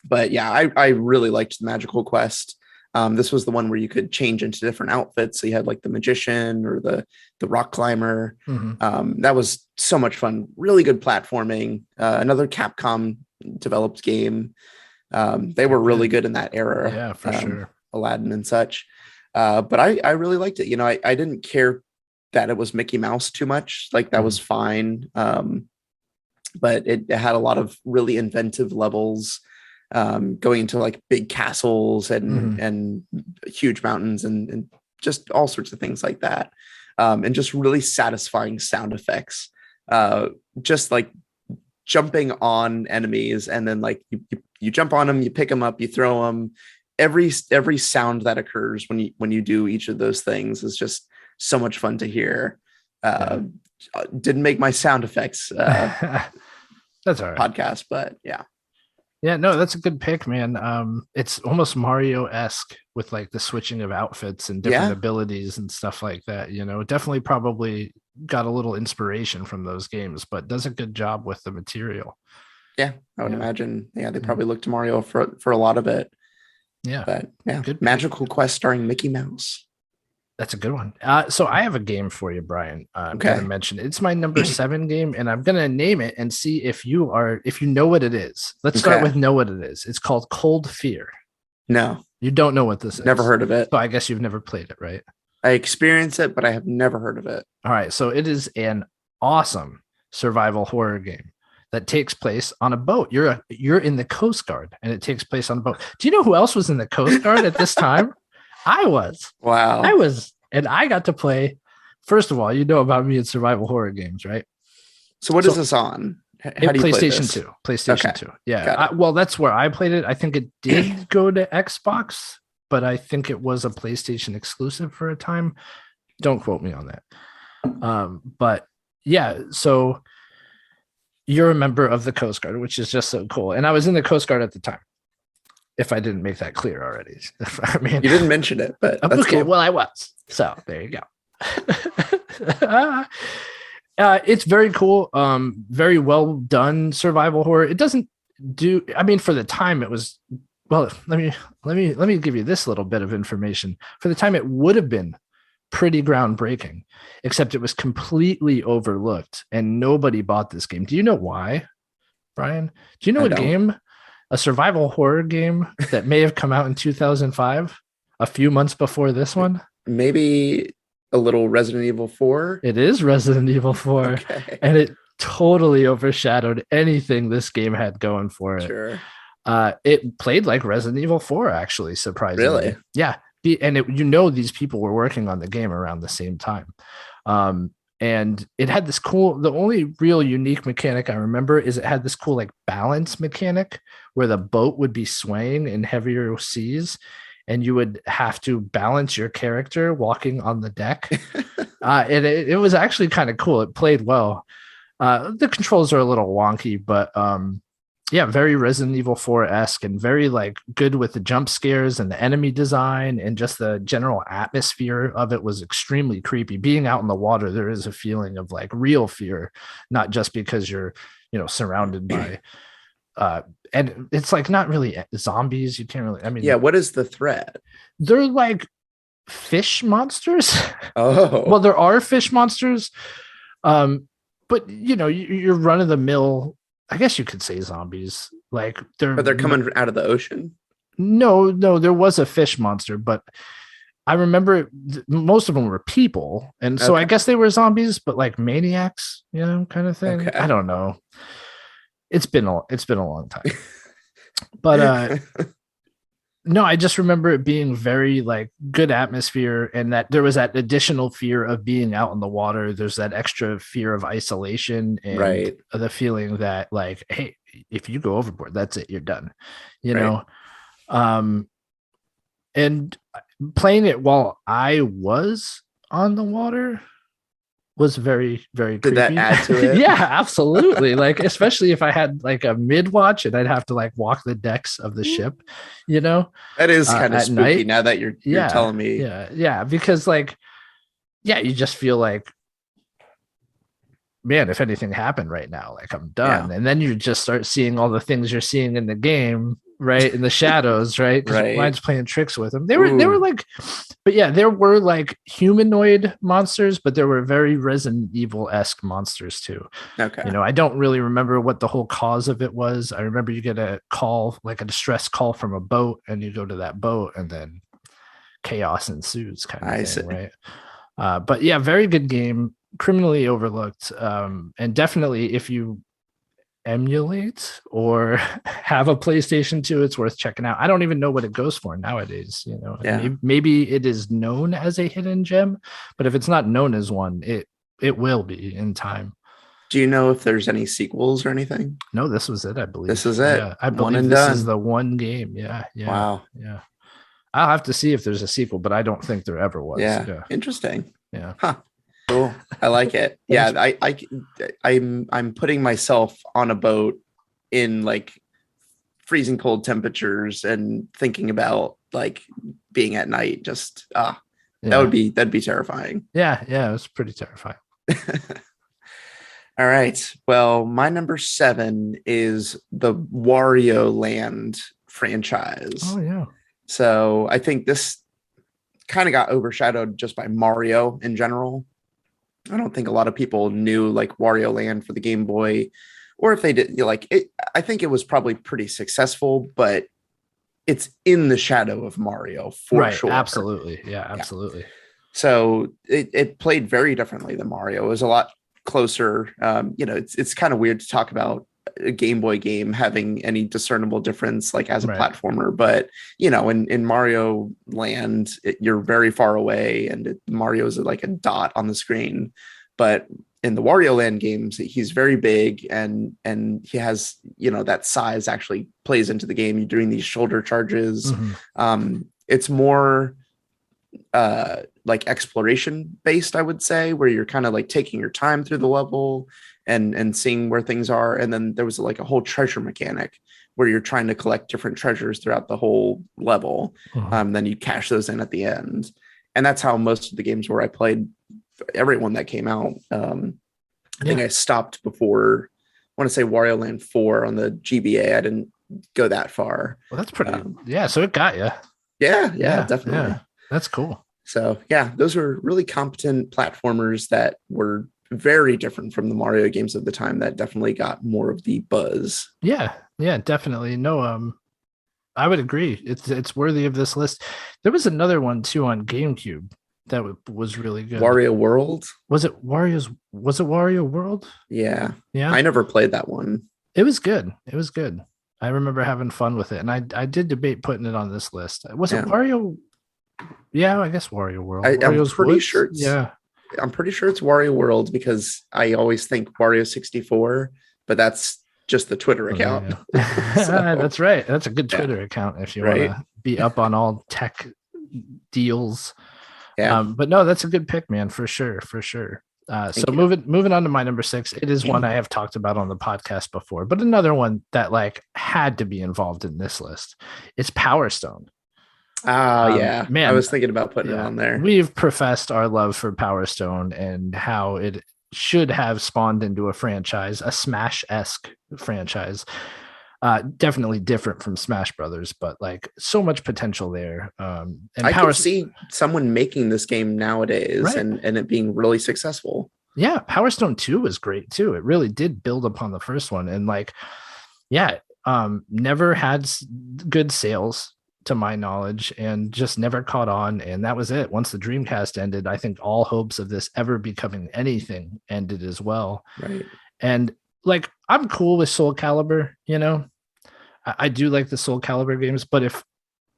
But yeah, I really liked the Magical Quest. This was the one where you could change into different outfits. So you had like the magician or the rock climber. Mm-hmm. That was so much fun. Really good platforming. Another Capcom developed game. They were really good in that era. Yeah, for sure. Aladdin and such. But I really liked it. You know, I didn't care that it was Mickey Mouse too much. Like that was fine. But it had a lot of really inventive levels, going into like big castles and huge mountains and just all sorts of things like that. And just really satisfying sound effects. Just like jumping on enemies and then like you jump on them, you pick them up, you throw them. Every sound that occurs when you do each of those things is just so much fun to hear. Didn't make my sound effects that's all right. podcast, but yeah. Yeah, no, that's a good pick, man. It's almost Mario-esque with like the switching of outfits and different abilities and stuff like that. You know, definitely probably got a little inspiration from those games, but does a good job with the material. Yeah, I would imagine. Yeah, they probably looked to Mario for a lot of it. Yeah, but yeah, good Magical Quest starring Mickey Mouse. That's a good one. So I have a game for you, Brian. I'm going to mention it. It's my number 7 game, and I'm going to name it and see if you know what it is. Let's start with know what it is. It's called Cold Fear. No, you don't know what this is. Never heard of it. So I guess you've never played it, right? I experience it, but I have never heard of it. All right. So it is an awesome survival horror game that takes place on a boat. You're in the Coast Guard, and it takes place on a boat. Do you know who else was in the Coast Guard at this time? I was. Wow. And I got to play. First of all, you know about me in survival horror games, right? So what is this on? How do you play this? 2. PlayStation 2. Yeah. Well, that's where I played it. I think it did go to Xbox, but I think it was a PlayStation exclusive for a time. Don't quote me on that. But yeah, so you're a member of the Coast Guard, which is just so cool. And I was in the Coast Guard at the time. If I didn't make that clear already. I mean, you didn't mention it, but that's okay. Cool. Well, I was. So there you go. It's very cool. Very well done survival horror. It doesn't do. I mean, for the time, it was. Well, let me give you this little bit of information. For the time, it would have been pretty groundbreaking, except it was completely overlooked and nobody bought this game. Do you know why, Brian? Do you know a game a survival horror game that may have come out in 2005, a few months before this one. Maybe a little Resident Evil 4. It is Resident Evil 4, Okay. and it totally overshadowed anything this game had going for it. Sure. It played like Resident Evil 4, actually, surprisingly. Really? Yeah. And these people were working on the game around the same time. And it had this the only real unique mechanic I remember is it had this cool like balance mechanic where the boat would be swaying in heavier seas and you would have to balance your character walking on the deck. And it was actually kind of cool. It played well. The controls are a little wonky, but yeah, very Resident Evil 4-esque and very like good with the jump scares and the enemy design, and just the general atmosphere of it was extremely creepy. Being out in the water, there is a feeling of like real fear, not just because you're, surrounded by and it's like not really zombies. You can't really, yeah, what is the threat? They're like fish monsters. Oh. Well, there are fish monsters. But you're run of the mill, I guess you could say zombies. Like they're coming out of the ocean. No, there was a fish monster, but I remember most of them were people, and so I guess they were zombies, but like maniacs, kind of thing. Okay. I don't know. It's been a long time, but no, I just remember it being very like good atmosphere, and that there was that additional fear of being out in the water. There's that extra fear of isolation and the feeling that like, hey, if you go overboard, that's it, you're done, know? And playing it while I was on the water was very, very creepy. Did that add to it? Yeah, absolutely. Like, especially if I had like a mid watch and I'd have to like walk the decks of the ship, That is kind of spooky night. now that you're telling me. Yeah. Because like, you just feel like, man, if anything happened right now, like I'm done. Yeah. And then you just start seeing all the things you're seeing in the game, right? In the shadows, right? Because Ryan's playing tricks with them. They were like, but yeah, there were like humanoid monsters, but there were very Resident Evil-esque monsters too. Okay. I don't really remember what the whole cause of it was. I remember you get a call, like a distress call from a boat, and you go to that boat, and then chaos ensues, kind of thing, right? But yeah, very good game. Criminally overlooked, and definitely if you emulate or have a PlayStation 2, it's worth checking out. I don't even know what it goes for nowadays. Maybe it is known as a hidden gem, but if it's not known as one, it will be in time. Do you know if there's any sequels or anything? No, this was it. I believe this is it. Yeah, I believe this is the one game. Yeah. Wow. Yeah. I'll have to see if there's a sequel, but I don't think there ever was. Yeah. Interesting. Yeah. Huh. Cool. I like it. Yeah, I'm putting myself on a boat in like freezing cold temperatures and thinking about like being at night. Just that'd be terrifying. Yeah, it was pretty terrifying. All right. Well, my number 7 is the Wario Land franchise. Oh yeah. So I think this kind of got overshadowed just by Mario in general. I don't think a lot of people knew like Wario Land for the Game Boy, or if they did, like it, I think it was probably pretty successful, but it's in the shadow of Mario for sure. Absolutely. Yeah, absolutely. So it played very differently than Mario. It was a lot closer. It's kind of weird to talk about a Game Boy game having any discernible difference like as a platformer, but in Mario Land you're very far away and Mario's like a dot on the screen, but in the Wario Land games he's very big and he has that size actually plays into the game. You're doing these shoulder charges. It's more like exploration based, I would say, where you're kind of like taking your time through the level and seeing where things are. And then there was like a whole treasure mechanic where you're trying to collect different treasures throughout the whole level. Then you cash those in at the end. And that's how most of the games were. I played everyone that came out. I think I stopped before, I want to say Wario Land 4 on the GBA. I didn't go that far. Well, that's pretty, so it got you. Yeah, definitely. Yeah. That's cool. So yeah, those were really competent platformers that were very different from the Mario games of the time that definitely got more of the buzz. Yeah, definitely. No, I would agree. It's worthy of this list. There was another one too on GameCube that was really good. Wario World? Was it Wario World? Yeah. Yeah. I never played that one. It was good. I remember having fun with it, and I did debate putting it on this list. Was it Wario? Yeah, I guess Wario World. I'm pretty Woods? sure I'm pretty sure it's Wario World because I always think Wario 64, but that's just the Twitter account. Yeah. That's right. That's a good Twitter account if you want to be up on all tech deals. Yeah. But no, that's a good pick, man, for sure. So moving on to my number 6. It is one I have talked about on the podcast before, but another one that like had to be involved in this list. It's Power Stone. Yeah, man, I was thinking about putting it on there. We've professed our love for Power Stone and how it should have spawned into a franchise, a Smash-esque franchise. Definitely different from Smash Brothers, but like so much potential there. And I could see someone making this game nowadays and it being really successful. Yeah, Power Stone 2 was great too. It really did build upon the first one, and like, never had good sales to my knowledge, and just never caught on. And that was it. Once the Dreamcast ended, I think all hopes of this ever becoming anything ended as well. Right. And like, I'm cool with Soul Calibur, you know, I do like the Soul Calibur games, but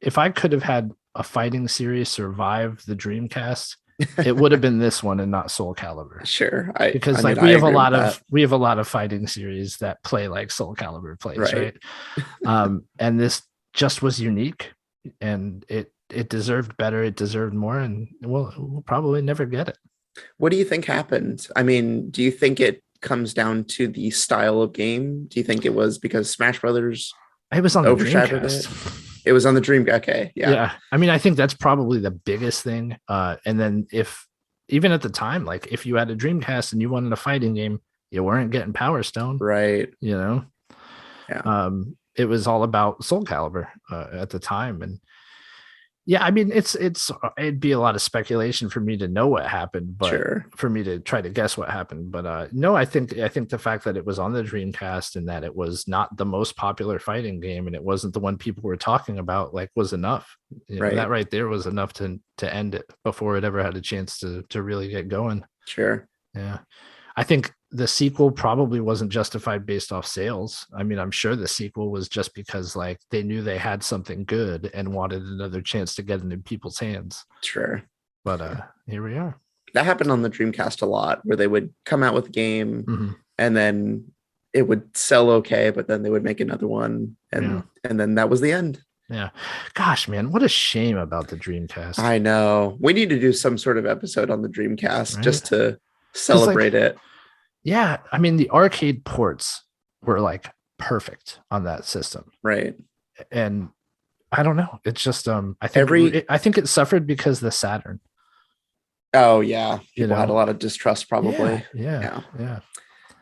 if I could have had a fighting series survive the Dreamcast, it would have been this one and not Soul Calibur. Sure. We have a lot of fighting series that play like Soul Calibur plays, right? And this just was unique, and it deserved better. It deserved more, and we'll probably never get it. What do you think happened? I mean, do you think it comes down to the style of game? Do you think it was because Smash Brothers overshadowed it? It was on the Dreamcast. Okay. Yeah. I mean, I think that's probably the biggest thing. And then even at the time, like if you had a Dreamcast and you wanted a fighting game, you weren't getting Power Stone. Right. You know? Yeah. It was all about Soul Calibur at the time. And yeah, I mean, it'd be a lot of speculation for me to know what happened, but for me to try to guess what happened. But no, I think the fact that it was on the Dreamcast and that it was not the most popular fighting game and it wasn't the one people were talking about, like, was enough. You know, that right there was enough to end it before it ever had a chance to really get going. Sure. Yeah. I think the sequel probably wasn't justified based off sales. I mean, I'm sure the sequel was just because like they knew they had something good and wanted another chance to get it in people's hands. Sure. But here we are. That happened on the Dreamcast a lot, where they would come out with a game and then it would sell okay, but then they would make another one and then that was the end. Yeah. Gosh, man, what a shame about the Dreamcast. I know. We need to do some sort of episode on the Dreamcast just to celebrate it. Yeah, I mean, the arcade ports were like perfect on that system, right? And I don't know, it's just I think it suffered because the Saturn. Oh yeah, people had a lot of distrust, probably. Yeah.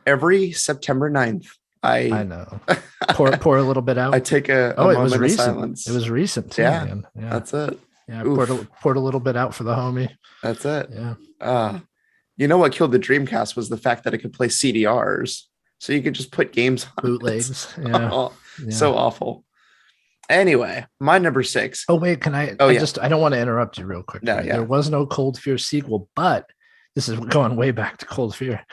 Every September 9th, I know. Pour a little bit out. I take a moment of silence. It was recent too, man. Yeah, that's it. Yeah, poured a little bit out for the homie. That's it. Yeah. You know what killed the Dreamcast was the fact that it could play CDRs, so you could just put games on bootlegs. Yeah. So awful. Anyway, my number 6. Oh wait, can I? I don't want to interrupt you real quick. No, There was no Cold Fear sequel, but this is going way back to Cold Fear.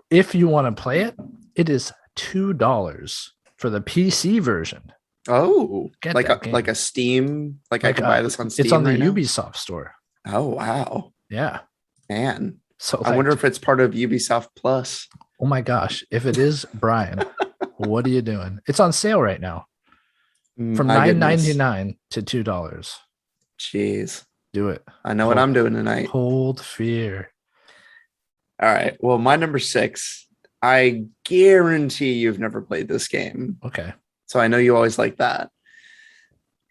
If you want to play it, it is $2 for the PC version. Oh, like a Steam, like I can buy this on Steam. It's on the Ubisoft store. Oh wow. Yeah, man. So I wonder if it's part of Ubisoft Plus. Oh my gosh. If it is, Brian, what are you doing? It's on sale right now. From $9.99 to $2. Jeez. Do it. I know what I'm doing tonight. Cold Fear. All right. Well, my number 6, I guarantee you've never played this game. Okay. So I know you always like that.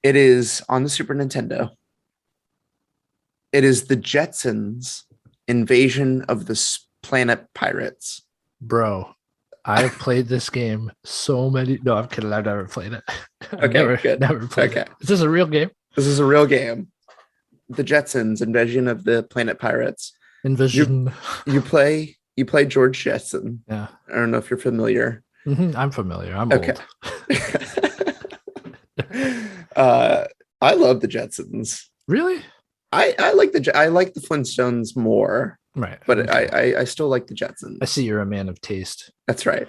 It is on the Super Nintendo. It is the Jetsons Invasion of the Planet Pirates. Bro, I've played this game so many. No, I'm kidding. I've never played it. Okay, good. Never played it. Is this a real game? This is a real game. The Jetsons Invasion of the Planet Pirates. Envision. You You played George Jetson. Yeah. I don't know if you're familiar. I'm familiar. I'm Okay. old. I love the Jetsons. Really? I like the Flintstones more, Right. but okay. I still like the Jetsons. I see you're a man of taste. That's right.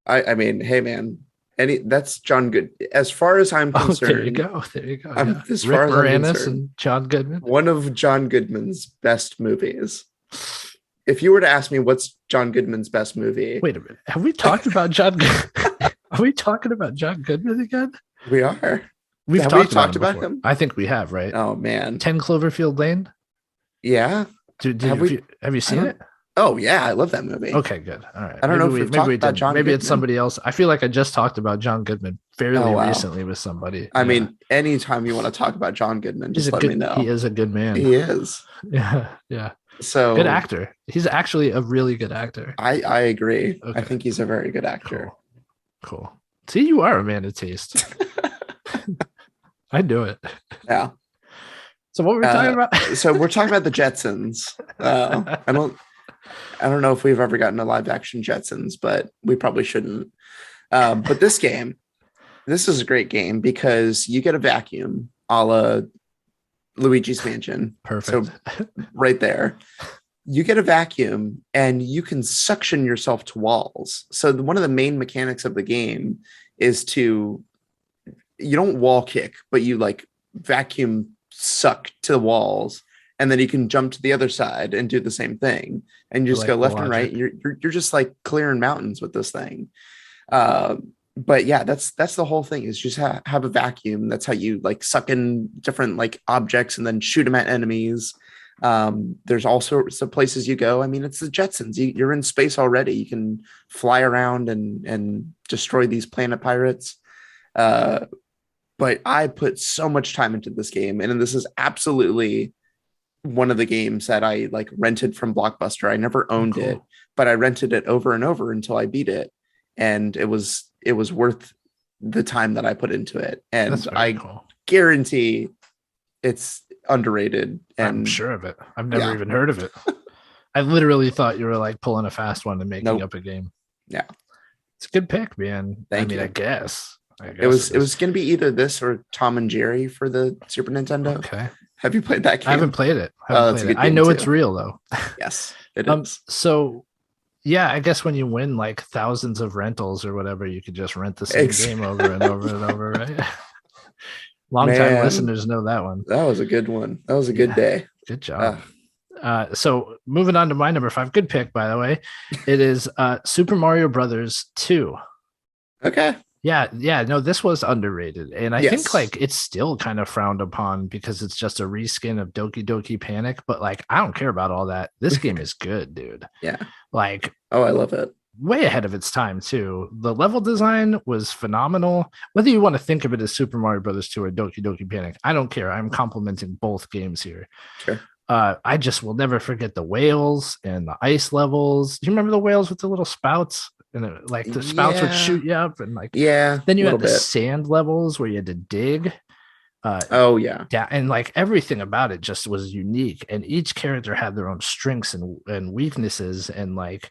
I mean, hey man, that's John Good. As far as I'm concerned, there you go. There you go. As Rick far as I'm Moranis concerned, and John Goodman. one of John Goodman's best movies. If you were to ask me what's John Goodman's best movie, Wait a minute. Have we talked about John? Are we talking about John Goodman again? we are. We've Have talked about him. I think we have, right? Oh man, 10 Cloverfield Lane. yeah. Have you seen it? Oh yeah, I love that movie. Okay, good. All right. I don't know if we've talked about John Maybe Goodman. it's somebody else. I feel like I just talked about John Goodman fairly recently with somebody. I mean, anytime you want to talk about John Goodman, just let me know. He is a good man. He is. Yeah, yeah. So good actor. He's actually a really good actor. I agree. Okay. I think he's a very good actor. Cool. See, you are a man of taste. I do it. Yeah. So what were we talking about? So we're talking about the Jetsons. I don't know if we've ever gotten a live action Jetsons, but we probably shouldn't. But this is a great game because you get a vacuum a la Luigi's Mansion. Perfect. So right there, you get a vacuum and you can suction yourself to walls. So one of the main mechanics of the game is you don't wall kick, but you like vacuum suck to the walls, and then you can jump to the other side and do the same thing, and you just go left and right. You're just like clearing mountains with this thing. But yeah, that's the whole thing, is just have a vacuum. That's how you like suck in different like objects and then shoot them at enemies. There's all sorts of places you go. I mean, it's the Jetsons. You're in space already. You can fly around and destroy these planet pirates. But I put so much time into this game, and this is absolutely one of the games that I like rented from Blockbuster. I never owned it, but I rented it over and over until I beat it, and it was worth the time that I put into it. And I guarantee it's underrated. And I'm sure of it. I've never even heard of it. I literally thought you were like pulling a fast one and making up a game. Yeah, it's a good pick, man. Thank you. I guess it was going to be either this or Tom and Jerry for the Super Nintendo. Okay. Have you played that game? I haven't played it. I know it's real though. Yes, it is. So yeah, I guess when you win like thousands of rentals or whatever, you could just rent the same game over and over and over, right? Long-time listeners know that one. That was a good one. That was a good day. Good job. So moving on to my number 5. Good pick, by the way. It is Super Mario Brothers 2. Okay. Yeah. No, this was underrated. And I think like it's still kind of frowned upon because it's just a reskin of Doki Doki Panic. But like, I don't care about all that. This game is good, dude. Yeah. Like, oh, I love it. Way ahead of its time too. The level design was phenomenal. Whether you want to think of it as Super Mario Brothers 2 or Doki Doki Panic, I don't care. I'm complimenting both games here. Sure. I just will never forget the whales and the ice levels. Do you remember the whales with the little spouts? And like the spouts would shoot you up, and like then you had the sand levels where you had to dig. And like everything about it just was unique, and each character had their own strengths and weaknesses, and like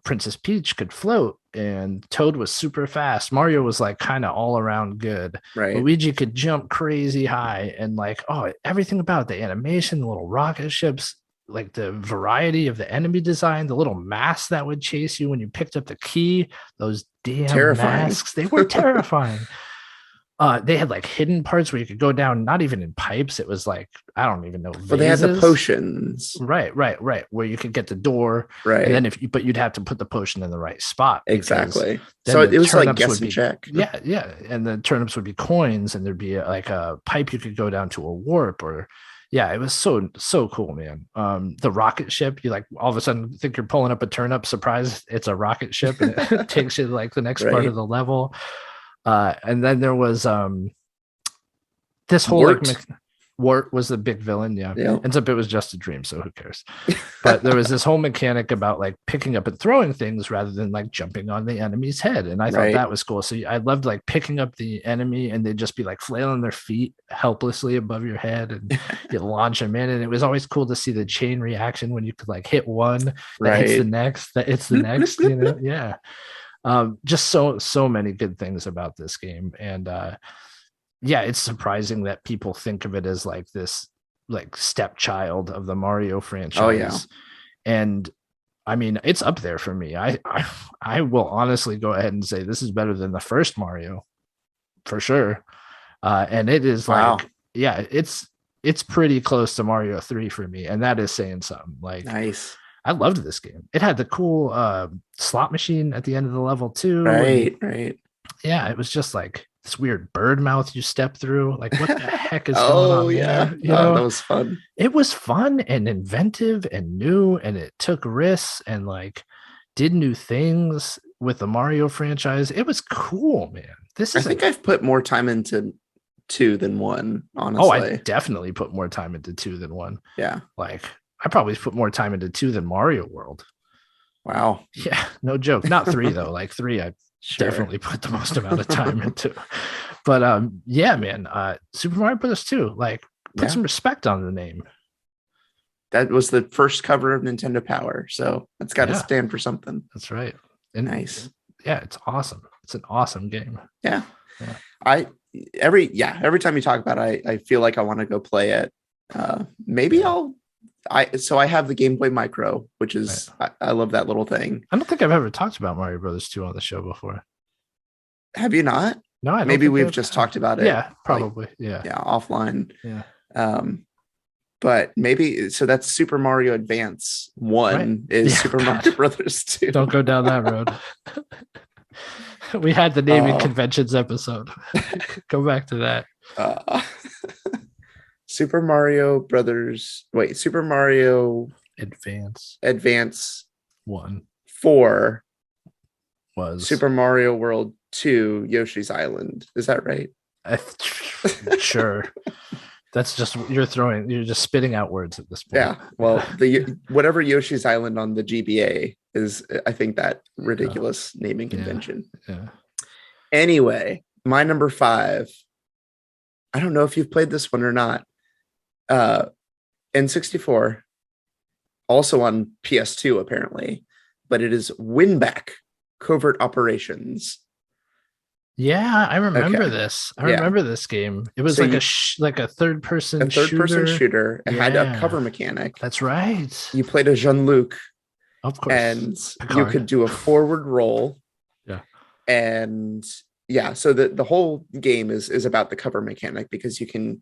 Princess Peach could float, and Toad was super fast. Mario was like kind of all around good. Right. Luigi could jump crazy high, and like everything about the animation, the little rocket ships, like the variety of the enemy design, the little masks that would chase you when you picked up the key, those damn masks, they were terrifying. They had like hidden parts where you could go down, not even in pipes. It was like, I don't even know. But they had the potions. Right. Where you could get the door. Right. And then but you'd have to put the potion in the right spot. Exactly. So it was like guess and check. Yeah. And the turnips would be coins, and there'd be like a pipe you could go down to a warp, or it was so cool, man. The rocket ship, you like all of a sudden think you're pulling up a turnip, surprise, it's a rocket ship, and it takes you to like the next part of the level. And then there was this whole Wart was the big villain. Yeah. Yeah. Ends up it was just a dream, so who cares? But there was this whole mechanic about like picking up and throwing things rather than like jumping on the enemy's head. And I thought Right. that was cool. So I loved like picking up the enemy and they'd just be like flailing their feet helplessly above your head and you launch them in. And it was always cool to see the chain reaction when you could like hit one, that hits the Right. next, that hits the next, you know? Yeah. Just so many good things about this game. And yeah, it's surprising that people think of it as like this like stepchild of the Mario franchise. Oh, yeah. And I mean, it's up there for me. I will honestly go ahead and say this is better than the first Mario for sure. And it is Wow. like, yeah, it's pretty close to Mario 3 for me. And that is saying something. Like, Nice. I loved this game. It had the cool slot machine at the end of the level too. Right. Right. Yeah, it was just like this weird bird mouth you step through. Like, what the heck is going on yeah. there? You know? That was fun. It was fun and inventive and new, and it took risks and like did new things with the Mario franchise. It was cool, man. This I is think I've put more time into 2 than 1, honestly. oh, I definitely put more time into 2 than 1. Yeah. Like, I probably put more time into 2 than Mario World. Wow. Yeah, no joke. Not 3 though. Like 3, I Sure. definitely put the most amount of time into. But yeah, man, Super Mario Bros. 2, like, put Yeah. some respect on the name. That was the first cover of Nintendo Power, so that's got to Yeah. stand for something. That's right. And Nice. yeah, it's awesome. It's an awesome game. Yeah. Yeah. Every time you talk about it, I feel like I want to go play it. Maybe I have the Game Boy Micro, which is I love that little thing. I don't think I've ever talked about Mario Brothers 2 on the show before. Have you not? No, I don't Maybe think we've I've- just talked about it. Yeah, like, probably. Yeah. offline. Yeah. But maybe so that's Super Mario Advance 1 Right. is Yeah, Super God. Mario Brothers 2. Don't go down that road. We had the naming Oh. conventions episode. Go back to that. Super Mario Advance 1 4 was Super Mario World 2 Yoshi's Island. Is that right? Sure. That's just you're just spitting out words at this point. Yeah. Well, the whatever Yoshi's Island on the GBA is, I think, that ridiculous naming convention. Yeah. Anyway, my number 5. I don't know if you've played this one or not. N64, also on PS2 apparently, but it is Winback Covert Operations. Yeah, I remember Okay. this. I Yeah. remember this game. It was So like a third person shooter. It had a Yeah. cover mechanic. That's right. You played a Jean-Luc, Of course. and you Picard. could do a forward roll. Yeah. And yeah, so the whole game is about the cover mechanic, because you can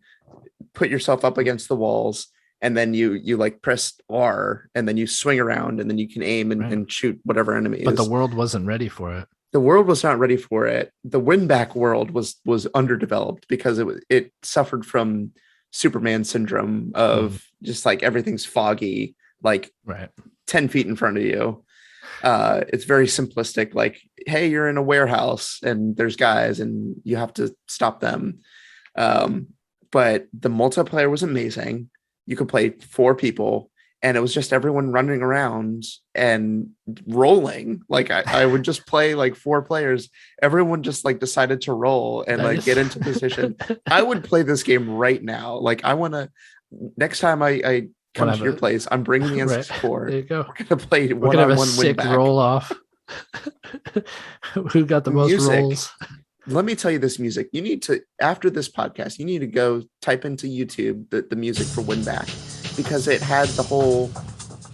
put yourself up against the walls, and then you like press R, and then you swing around, and then you can aim Right. and shoot whatever enemy But is. the world wasn't ready for it. The world was not ready for it. The Winback world was underdeveloped because it suffered from Superman syndrome of just like everything's foggy, like Right. 10 feet in front of you. It's very simplistic, like, hey, you're in a warehouse and there's guys and you have to stop them. But the multiplayer was amazing. You could play 4 people, and it was just everyone running around and rolling. Like I would just play like 4 players. Everyone just like decided to roll and like Nice. get into position. I would play this game right now. Like I want to, next time I come to your place, I'm bringing the Right. N64. There you go. We're gonna play We're gonna have a one-on-one sick Winback. roll off. Who got the most Music. rolls? Let me tell you this music. You need to, after this podcast, you need to go type into YouTube the music for Winback, because it had the whole,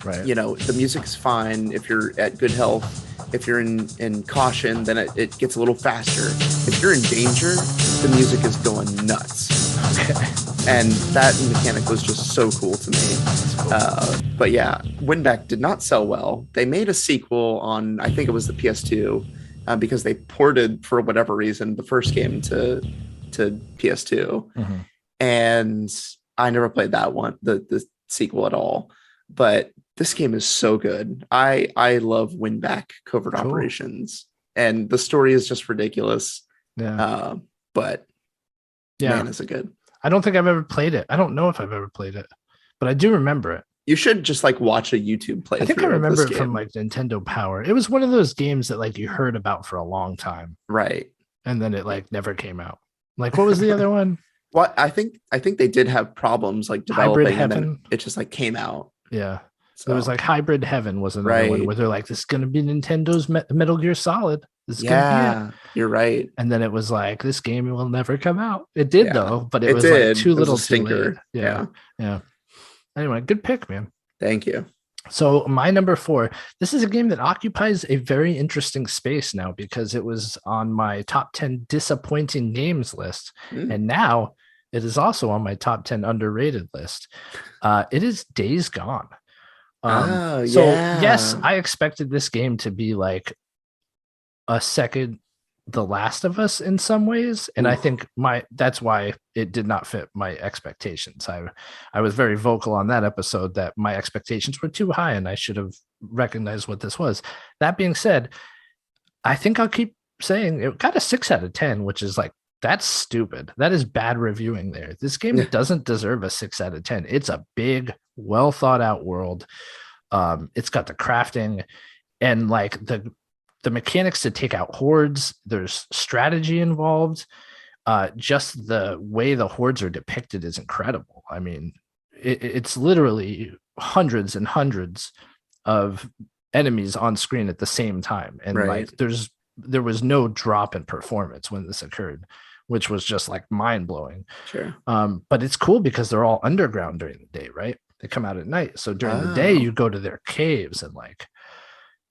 Right. the music's fine if you're at good health. If you're in caution, then it gets a little faster. If you're in danger, the music is going nuts. Okay. And that mechanic was just so cool to me. But yeah, Winback did not sell well. They made a sequel on, I think it was the PS2, because they ported, for whatever reason, the first game to PS2. Mhm. And I never played that one, the sequel, at all. But this game is so good. I love Winback Covert Cool. Operations, and the story is just ridiculous. Yeah. But Yeah. man, is it good. I don't think I've ever played it. I don't know if I've ever played it, but I do remember it. You should just like watch a YouTube playthrough. I think I of remember this it from game. like Nintendo Power. It was one of those games that like you heard about for a long time, Right. and then it like never came out. Like, what was the other one? Well, I think they did have problems like Hybrid developing, and then Heaven? it just like came out. Yeah. So There was like Hybrid Heaven was another one Right. where they're like, this is going to be Nintendo Metal Gear Solid. This is going to be it. yeah, you're right. And then it was like, this game will never come out. It did Yeah. though, but it It was did. like too It was a little too stinker. late. Yeah. Anyway, good pick, man. Thank you. So my number 4, this is a game that occupies a very interesting space now because it was on my top 10 disappointing games list. Mm. And now it is also on my top 10 underrated list. It is Days Gone. Oh, So yeah. yes, I expected this game to be like a second The Last of Us in some ways, and I think that's why it did not fit my expectations. I was very vocal on that episode that my expectations were too high and I should have recognized what this was. That being said, I think I'll keep saying it got a 6 out of 10, which is like, that's stupid. That is bad reviewing there. This game doesn't deserve a 6 out of 10. It's a big, well thought out world. It's got the crafting and like the mechanics to take out hordes. There's strategy involved. Just the way the hordes are depicted is incredible. I mean, it's literally hundreds and hundreds of enemies on screen at the same time. And like there was no drop in performance when this occurred, which was just like mind blowing. Sure. But it's cool because they're all underground during the day, right? They come out at night. So during the day, you go to their caves and like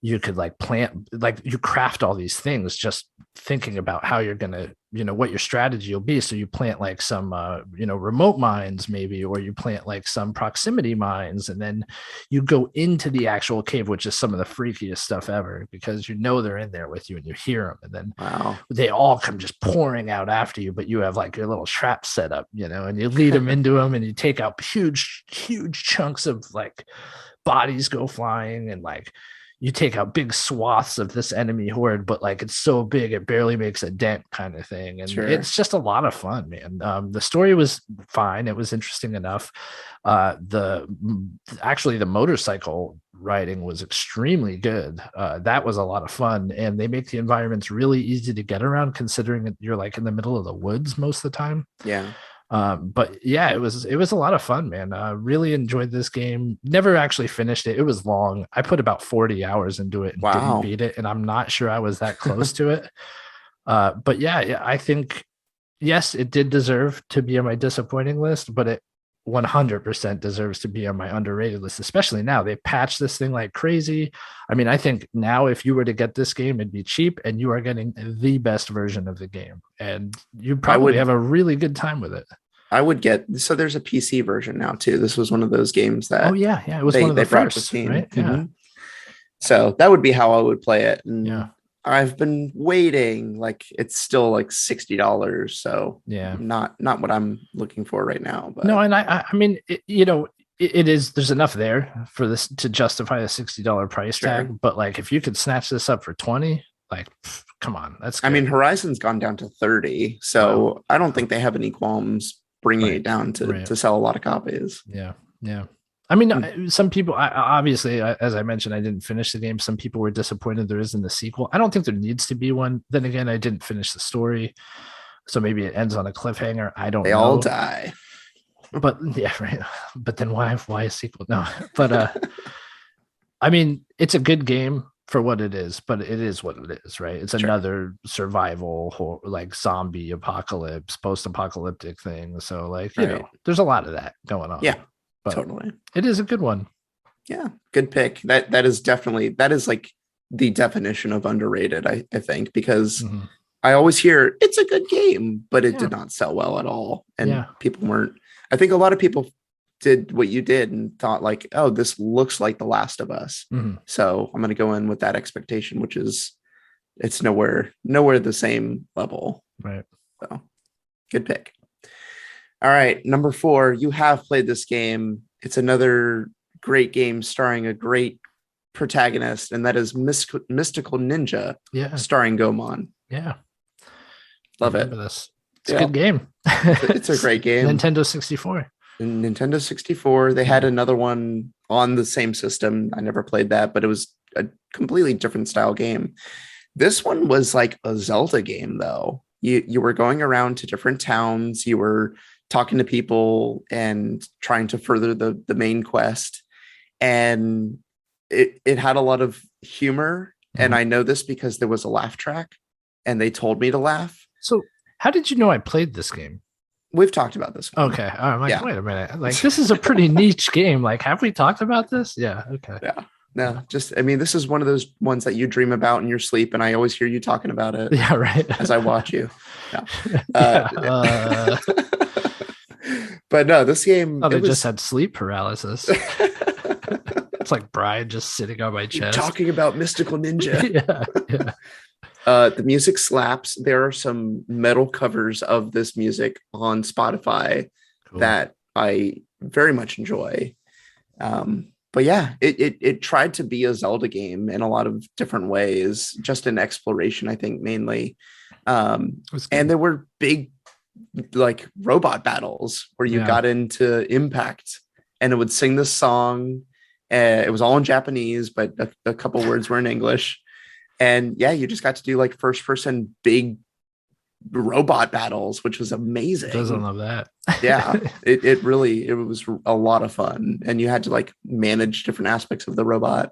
you could like plant, like you craft all these things just thinking about how you're going to, what your strategy will be. So you plant like some, remote mines maybe, or you plant like some proximity mines, and then you go into the actual cave, which is some of the freakiest stuff ever because they're in there with you and you hear them. And then they all come just pouring out after you, but you have like your little trap set up, and you lead them into them and you take out huge, huge chunks of like bodies go flying, and like, you take out big swaths of this enemy horde, but like it's so big it barely makes a dent kind of thing. And it's just a lot of fun, man. The story was fine. It was interesting enough. The motorcycle riding was extremely good. That was a lot of fun. And they make the environments really easy to get around considering you're like in the middle of the woods most of the time. Yeah. But yeah, it was a lot of fun, man. Really enjoyed this game. Never actually finished it. It was long. I put about 40 hours into it and didn't beat it, and I'm not sure I was that close to it. But yeah, I think yes, it did deserve to be on my disappointing list, but it 100% deserves to be on my underrated list, especially now. They patched this thing like crazy. I mean, I think now if you were to get this game, it'd be cheap and you are getting the best version of the game. And you probably have a really good time with it. I would so there's a PC version now too. This was one of those games that it was one of the first, right? Yeah. Mm-hmm. So that would be how I would play it. And yeah. I've been waiting, like it's still like $60. So yeah, not what I'm looking for right now. But no, and I mean, it is, there's enough there for this to justify a $60 price tag. But like, if you could snatch this up for 20, like, come on, that's good. I mean, Horizon's gone down to 30. So I don't think they have any qualms bringing it down to sell a lot of copies. Yeah. Yeah. I mean, some people, obviously, as I mentioned, I didn't finish the game. Some people were disappointed there isn't a sequel. I don't think there needs to be one. Then again, I didn't finish the story. So maybe it ends on a cliffhanger. I don't know. They all die. But yeah, right. But then why a sequel? No, but I mean, it's a good game for what it is, but it is what it is, right? It's another survival, like zombie apocalypse, post-apocalyptic thing. So like, there's a lot of that going on. Yeah. But totally. It is a good one. Yeah. Good pick. That is like the definition of underrated, I think, because I always hear it's a good game, but it did not sell well at all. And people weren't, I think a lot of people did what you did and thought like, oh, this looks like The Last of Us. So I'm going to go in with that expectation, which is it's nowhere the same level. Right. So good pick. All right, number 4, you have played this game. It's another great game starring a great protagonist, and that is Mystical Ninja, starring Gomon. Yeah. Love it. This. It's a good game. It's a great game. Nintendo 64. And Nintendo 64, they had another one on the same system. I never played that, but it was a completely different style game. This one was like a Zelda game, though. You were going around to different towns. You were talking to people and trying to further the main quest. And it had a lot of humor. And I know this because there was a laugh track and they told me to laugh. So how did you know I played this game? We've talked about this one. Okay. I'm like, wait a minute. Like, this is a pretty niche game. Like, have we talked about this? Yeah. Okay. Yeah. No, this is one of those ones that you dream about in your sleep. And I always hear you talking about it. Yeah. Right. As I watch you. Yeah. But no, this game. Oh, they just had sleep paralysis. It's like Brian just sitting on my chest. Talking about Mystical Ninja. Yeah. The music slaps. There are some metal covers of this music on Spotify that I very much enjoy. But yeah, it tried to be a Zelda game in a lot of different ways, just in exploration, I think, mainly. And there were big like robot battles where you got into Impact and it would sing this song. It was all in Japanese, but a couple words were in English. And yeah, you just got to do like first person big robot battles, which was amazing. Doesn't love that. Yeah, it was a lot of fun. And you had to like manage different aspects of the robot.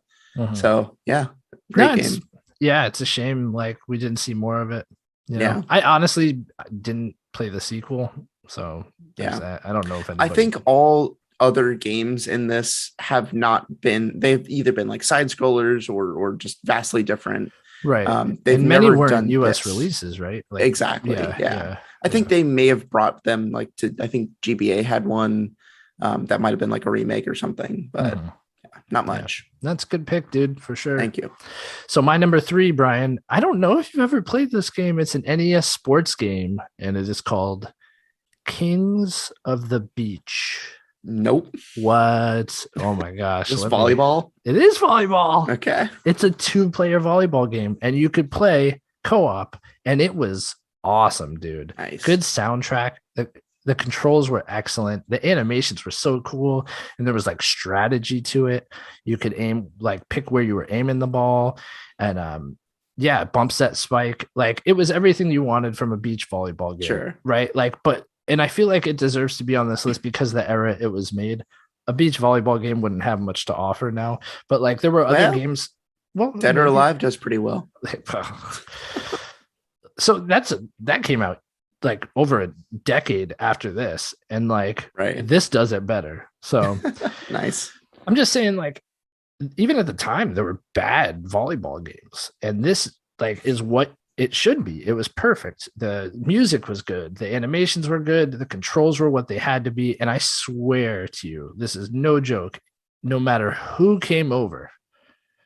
So yeah, great game. Yeah, it's a shame like we didn't see more of it. You know? Yeah. I honestly didn't play the sequel. So yeah, I don't know if anybody... I think all other games in this have not been, they've either been like side scrollers or just vastly different. Right. They've and many never weren't done US releases, right? Like, exactly. Yeah. I think they may have brought them like to, I think GBA had one that might've been like a remake or something, but not much. Yeah. That's a good pick, dude, for sure. Thank you. So my number 3, Brian, I don't know if you've ever played this game. It's an NES sports game and it is called Kings of the Beach. Nope. What? Oh my gosh. It's volleyball? It is volleyball. Okay. It's a 2-player volleyball game and you could play co-op and it was awesome, dude. Nice. Good soundtrack. The controls were excellent. The animations were so cool. And there was like strategy to it. You could aim, like pick where you were aiming the ball. And bump set spike. Like it was everything you wanted from a beach volleyball game. Sure. Right. And I feel like it deserves to be on this list because the era it was made. A beach volleyball game wouldn't have much to offer now. But like there were other games. Well, Dead or Alive does pretty well. So that came out like over a decade after this. And like this does it better. So nice. I'm just saying, like, even at the time, there were bad volleyball games. And this like is what it should be. It was perfect. The music was good. The animations were good. The controls were what they had to be. And I swear to you, this is no joke. No matter who came over,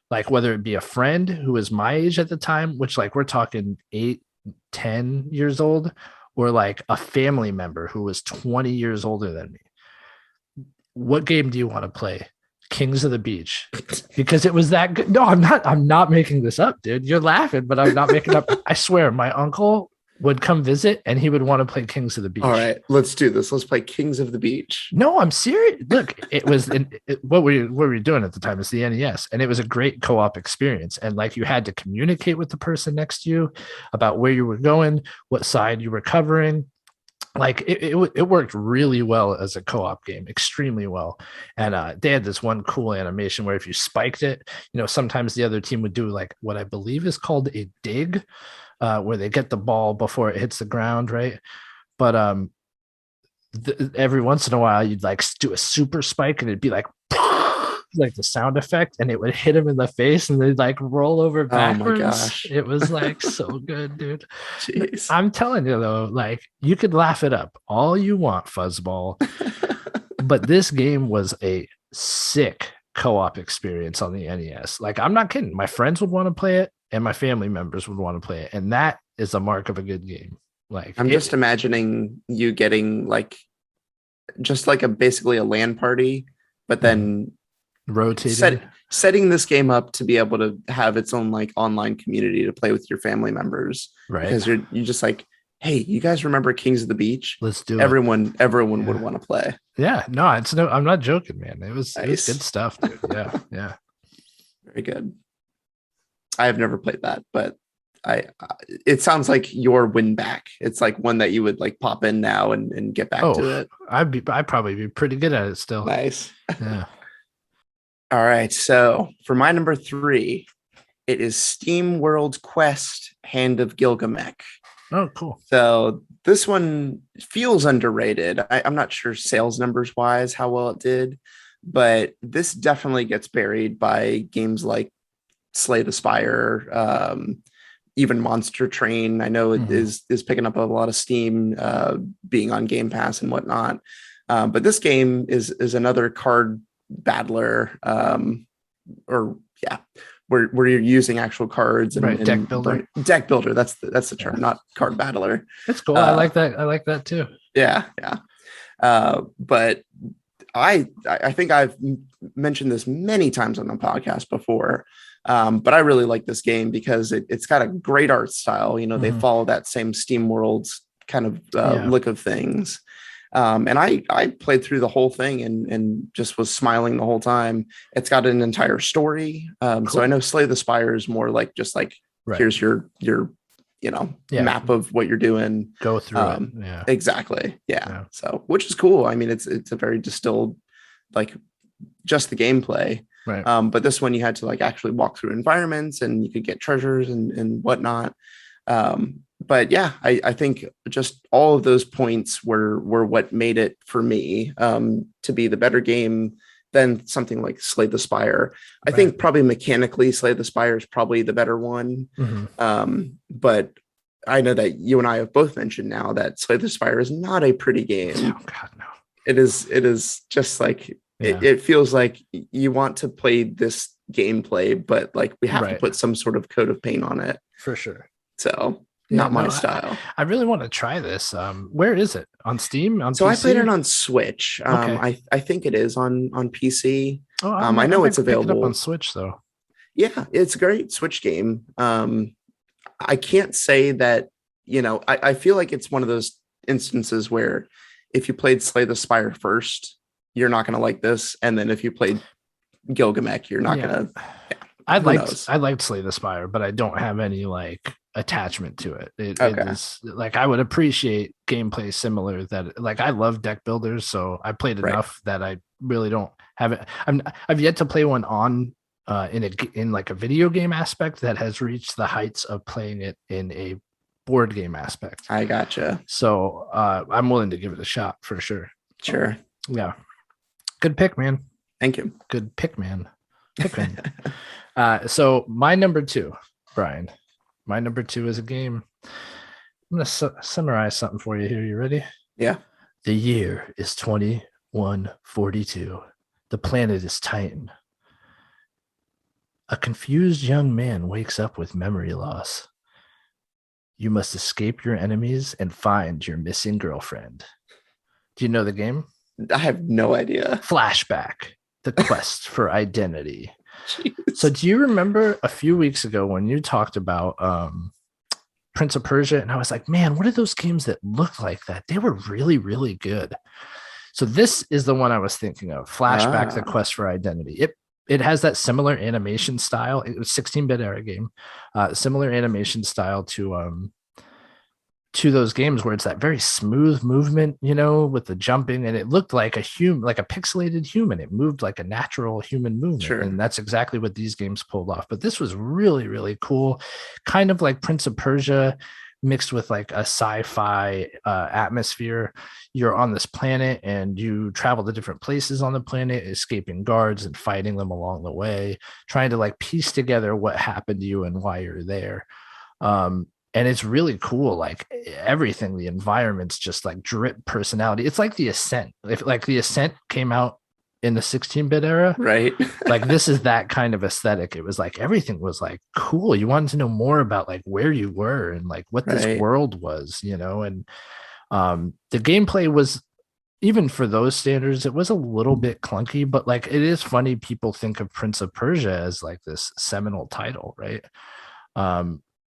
like whether it be a friend who was my age at the time, which like we're talking 8, 10 years old, or like a family member who was 20 years older than me. What game do you want to play? Kings of the Beach, because it was that good. No, I'm not making this up, dude. You're laughing, but I'm not making up. I swear my uncle would come visit and he would want to play Kings of the Beach. All right, let's do this. Let's play Kings of the Beach. No, I'm serious. Look, it was what were you doing at the time? It's the NES, and it was a great co-op experience. And like you had to communicate with the person next to you about where you were going, what side you were covering. Like it worked really well as a co-op game, extremely well. And they had this one cool animation where if you spiked it, sometimes the other team would do like what I believe is called a dig, where they get the ball before it hits the ground, right? But every once in a while you'd like do a super spike and it'd be like the sound effect, and it would hit him in the face and they'd like roll over backwards. Oh my gosh. It was like so good, dude. Jeez. I'm telling you though, like you could laugh it up all you want, fuzzball. But this game was a sick co-op experience on the NES. Like I'm not kidding. My friends would want to play it and my family members would want to play it. And that is a mark of a good game. Like I'm just imagining you getting like just like basically a LAN party, but then rotating, setting this game up to be able to have its own like online community to play with your family members, right? Because you just like hey, you guys remember Kings of the Beach? Let's do it. Everyone would want to play. Yeah, no, I'm not joking, man. It was Nice. good stuff, dude. Yeah, yeah. Very good. I have never played that, but it sounds like your win back. It's like one that you would like pop in now and get back to it. I'd probably be pretty good at it still. Nice. Yeah. All right. So for my number 3, it is Steam World Quest Hand of Gilgameck. Oh, cool. So this one feels underrated. I'm not sure sales numbers wise how well it did, but this definitely gets buried by games like Slay the Spire, even Monster Train. I know it is picking up a lot of steam, being on Game Pass and whatnot. But this game is another card battler, where you're using actual cards and deck builder. Deck builder. That's the term, not card battler. That's cool. I like that. I like that too. Yeah. But I think I've mentioned this many times on the podcast before. But I really like this game because it's got a great art style. You know, they follow that same Steam Worlds kind of look of things. And I played through the whole thing and just was smiling the whole time. It's got an entire story. Cool. So I know Slay the Spire is more like just like, here's your map of what you're doing. Go through it. Yeah, exactly. Yeah. So, which is cool. I mean, it's a very distilled, like just the gameplay. Right. But this one you had to like actually walk through environments and you could get treasures and whatnot. But yeah, I think just all of those points were what made it for me to be the better game than something like Slay the Spire. I think probably mechanically Slay the Spire is probably the better one. But I know that you and I have both mentioned now that Slay the Spire is not a pretty game. Oh God, no. It is just like it feels like you want to play this gameplay, but like we have to put some sort of coat of paint on it. For sure. So not my style. I really want to try this. Where is it? On Steam? On so PC? I played it on Switch. I think it is on PC. Oh, I know it's available up on Switch though. Yeah, it's a great Switch game. I can't say that, I feel like it's one of those instances where if you played Slay the Spire first, you're not going to like this. And then if you played Gilgameck, you're not going to. I liked Slay the Spire, but I don't have any like attachment to it. It is like I would appreciate gameplay similar that like I love deck builders, so I played enough that I really don't have it. I've yet to play one on in like a video game aspect that has reached the heights of playing it in a board game aspect. I gotcha. So I'm willing to give it a shot for sure. Sure. Yeah. Good pick, man. Thank you. Good pick, man. So my number 2, Brian. My number 2 is a game. I'm going to summarize something for you here. You ready? Yeah. The year is 2142. The planet is Titan. A confused young man wakes up with memory loss. You must escape your enemies and find your missing girlfriend. Do you know the game? I have no idea. Flashback, the quest for identity. Jeez. So do you remember a few weeks ago when you talked about Prince of Persia? And I was like, man, what are those games that look like that? They were really, really good. So this is the one I was thinking of. Flashback, the quest for identity. It has that similar animation style. It was 16-bit era game. Similar animation style to those games where it's that very smooth movement, with the jumping, and it looked like a human, like a pixelated human. It moved like a natural human movement. Sure. And that's exactly what these games pulled off. But this was really, really cool. Kind of like Prince of Persia mixed with like a sci-fi atmosphere. You're on this planet and you travel to different places on the planet, escaping guards and fighting them along the way, trying to like piece together what happened to you and why you're there. And it's really cool. Like everything, the environment's just like drip personality. It's like the Ascent. If like the Ascent came out in the 16-bit era, right? Like this is that kind of aesthetic. It was like everything was like cool. You wanted to know more about like where you were and like what this world was, and the gameplay was, even for those standards, it was a little bit clunky, but like it is funny. People think of Prince of Persia as like this seminal title, right?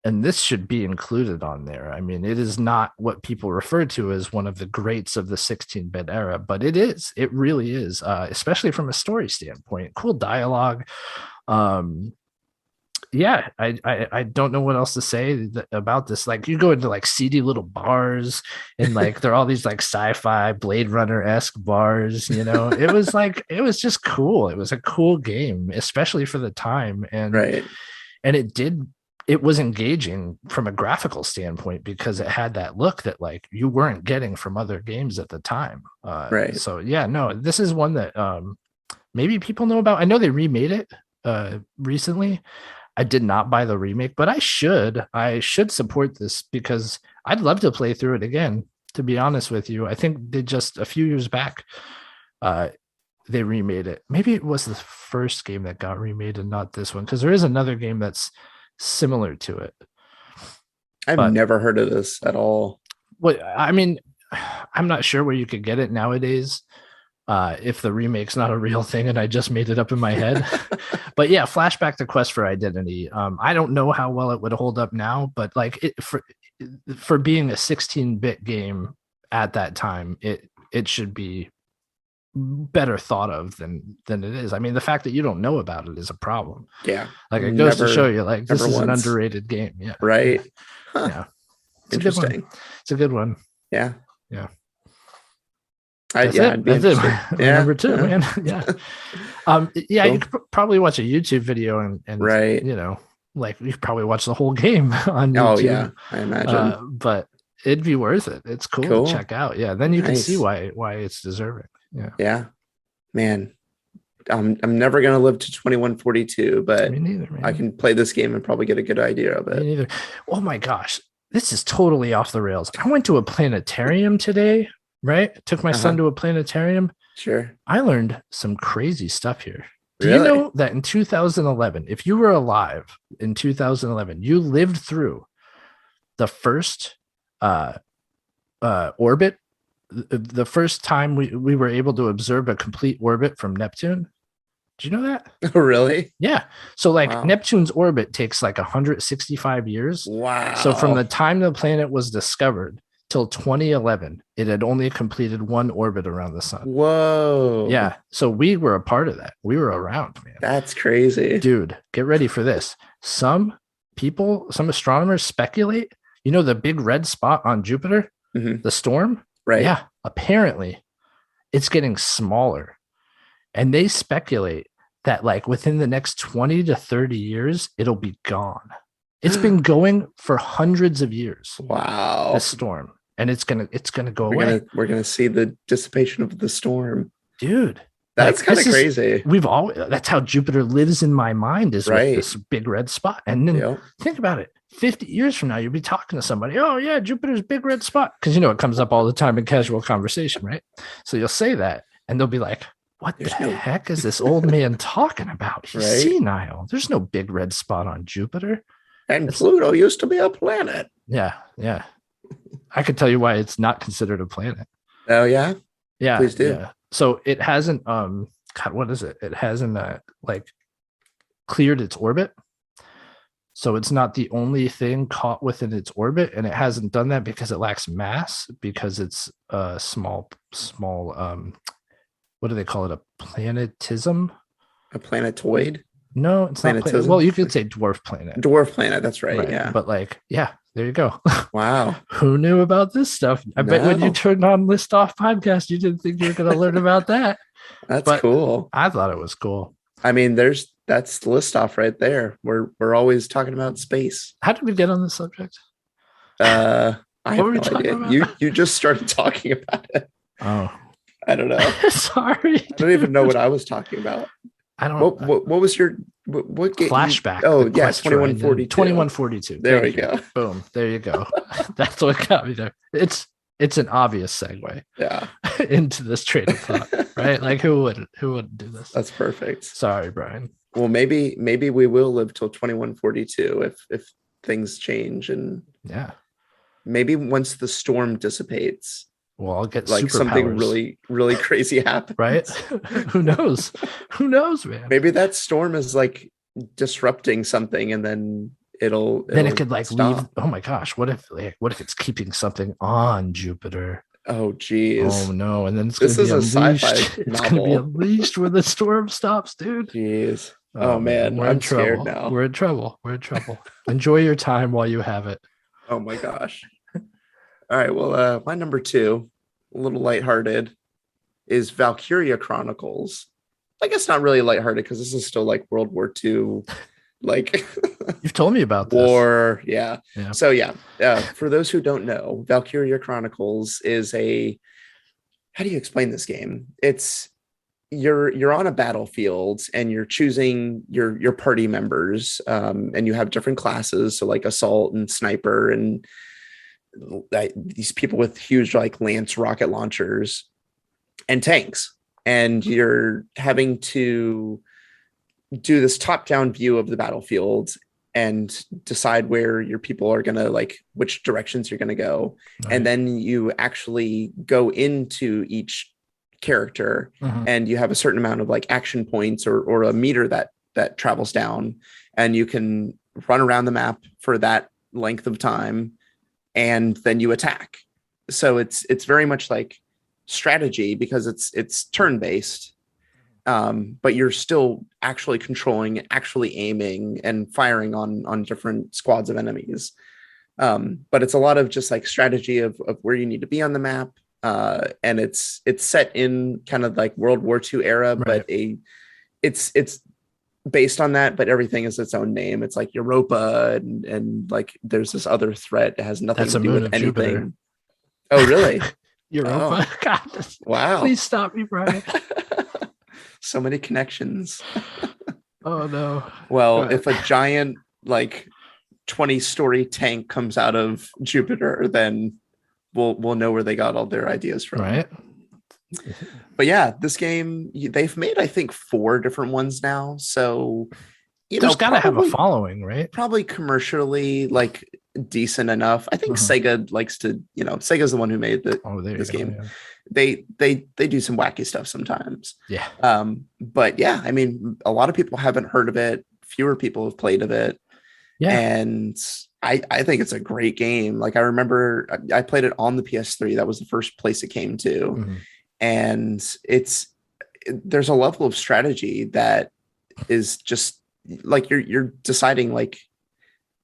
and this should be included on there. I mean, it is not what people refer to as one of the greats of the 16-bit era, but it is. It really is, especially from a story standpoint. Cool dialogue. Yeah, I don't know what else to say about this. Like, you go into like seedy little bars, and like they're all these like sci-fi Blade Runner-esque bars. You know, it was just cool. It was a cool game, especially for the time, and Right. and it was engaging from a graphical standpoint because it had that look that like you weren't getting from other games at the time. Right. So yeah, no, this is one that maybe people know about. I know they remade it recently. I did not buy the remake, but I should support this because I'd love to play through it again, to be honest with you. I think they just a few years back they remade it. Maybe it was the first game that got remade and not this one, because there is another game that's similar to it. I've never heard of this at all. Well, I mean, I'm not sure where you could get it nowadays. If the remake's not a real thing and I just made it up in my head. But yeah, Flashback to Quest for Identity. I don't know how well it would hold up now, but like for being a 16-bit game at that time, it should be better thought of than it is. I mean, the fact that you don't know about it is a problem. Yeah. Like, it goes to show you, like, this is an underrated game. Yeah. Right. Huh. Yeah. It's Interesting. a good one. It's a good one. Yeah. Yeah. That's I'd be interested. Yeah. Number two, man. Yeah. Yeah, Cool. you could probably watch a YouTube video and Right. you know, like, you could probably watch the whole game on YouTube. Oh yeah, I imagine. But it'd be worth it. It's cool to check out. Yeah. Then you can see why it's deserving. Yeah. Yeah. Man. I'm never gonna live to 2142, but Me neither, man. I can play this game and probably get a good idea of Me it. neither. Oh my gosh. This is totally off the rails. I went to a planetarium today, right? Took my son to a planetarium. Sure. I learned some crazy stuff here. Do Really? you know that in 2011, if you were alive in 2011, you lived through the first orbit, the first time we were able to observe a complete orbit from Neptune? Do you know that? Oh, really? Yeah. So like, Wow. Neptune's orbit takes like 165 years. Wow. So from the time the planet was discovered till 2011, it had only completed one orbit around the sun. Whoa. Yeah. So we were a part of that. We were around, man. That's crazy. Dude, get ready for this. Some astronomers speculate, you know, the big red spot on Jupiter, Mhm. the storm? Right. Yeah. Apparently it's getting smaller. And they speculate that like within the next 20 to 30 years, it'll be gone. It's been going for hundreds of years, Wow. this storm. And it's gonna go away. We're gonna see the dissipation of the storm. Dude. That's like, kind of this is- crazy. That's how Jupiter lives in my mind, is Right. with this big red spot. And then Yep. think about it. 50 years from now, you'll be talking to somebody. Oh yeah, Jupiter's big red spot. Because you know, it comes up all the time in casual conversation, right? So you'll say that and they'll be like, what There's the no- heck is this old man talking about? He's Right. senile. There's no big red spot on Jupiter. And Pluto used to be a planet. Yeah, yeah. I could tell you why it's not considered a planet. Oh yeah. Yeah. Please do. Yeah. So it hasn't God, what is it? It hasn't like cleared its orbit. So it's not the only thing caught within its orbit, and it hasn't done that because it lacks mass, because it's a small what do they call it? A planetism? A planetoid. No, it's not. Planetism? Well, you could say dwarf planet. Dwarf planet. That's right. Right. Yeah. But like, yeah, there you go. Wow. Who knew about this stuff? I bet when you No. turned on List Off podcast, you didn't think you were going to learn about that. That's But- cool. I thought it was cool. I mean, that's the list off right there. We're always talking about space. How did we get on this subject? I have were we no talking idea. about? You just started talking about it. Oh, I don't know. sorry. I don't even know what I was talking about. I don't. What was your what game? Flashback. Oh the yeah, Quest for 2142. 2142. There we Thank you. go. Boom. There you go. That's what got me there. It's an obvious segue Yeah, into this train of thought, right? Like, who wouldn't do this? that's perfect. Sorry, Brian. Well, maybe we will live till 2142 if things change, and Yeah. maybe once the storm dissipates, Well, I'll get like something superpowers, really crazy happens. right? Who knows? Who knows, man? Maybe that storm is like disrupting something, and then then it could like stop. leave. Oh my gosh, what if it's keeping something on Jupiter? Oh geez. Oh no, and then it's This going to be is a unleashed. sci-fi It's going to be novel. unleashed when the storm stops, dude. Jeez. Oh man, we're in I'm scared trouble. now. We're in trouble. We're in trouble. Enjoy your time while you have it. Oh my gosh. All right. Well, my number 2, a little lighthearted, is Valkyria Chronicles. I guess not really lighthearted because this is still like World War II, like You've told me about this. war. Yeah. Yeah. So yeah, for those who don't know, Valkyria Chronicles is how do you explain this game? It's you're on a battlefield and you're choosing your party members, and you have different classes, so like assault and sniper and these people with huge like lance rocket launchers and tanks, and you're having to do this top-down view of the battlefield and decide where your people are going to, like, which directions you're going to go. Right. And then you actually go into each character, and you have a certain amount of like action points or a meter that travels down, and you can run around the map for that length of time, and then you attack. So it's very much like strategy because it's turn-based, but you're still actually controlling, actually aiming and firing on different squads of enemies. But it's a lot of just like strategy of where you need to be on the map. And it's set in kind of like World War II era, Right. but it's based on that, but everything is its own name. It's like Europa, and like there's this other threat that has nothing That's to a do moon with of Jupiter. anything. Oh, really? Europa. Oh. God, Wow. please stop me, Brian. So many connections. Oh no. Well, if a giant like 20-story tank comes out of Jupiter, then we'll know where they got all their ideas from. Right. But yeah, this game, they've made, I think, 4 different ones now. So, There's got to have a following, right? Probably commercially like decent enough. I think Sega likes to, Sega's the one who made this game. Yeah. They do some wacky stuff sometimes. Yeah. But yeah, I mean, a lot of people haven't heard of it. Fewer people have played of it. Yeah. And I think it's a great game. Like I remember I played it on the PS3. That was the first place it came to. And there's a level of strategy that is just like you're deciding like,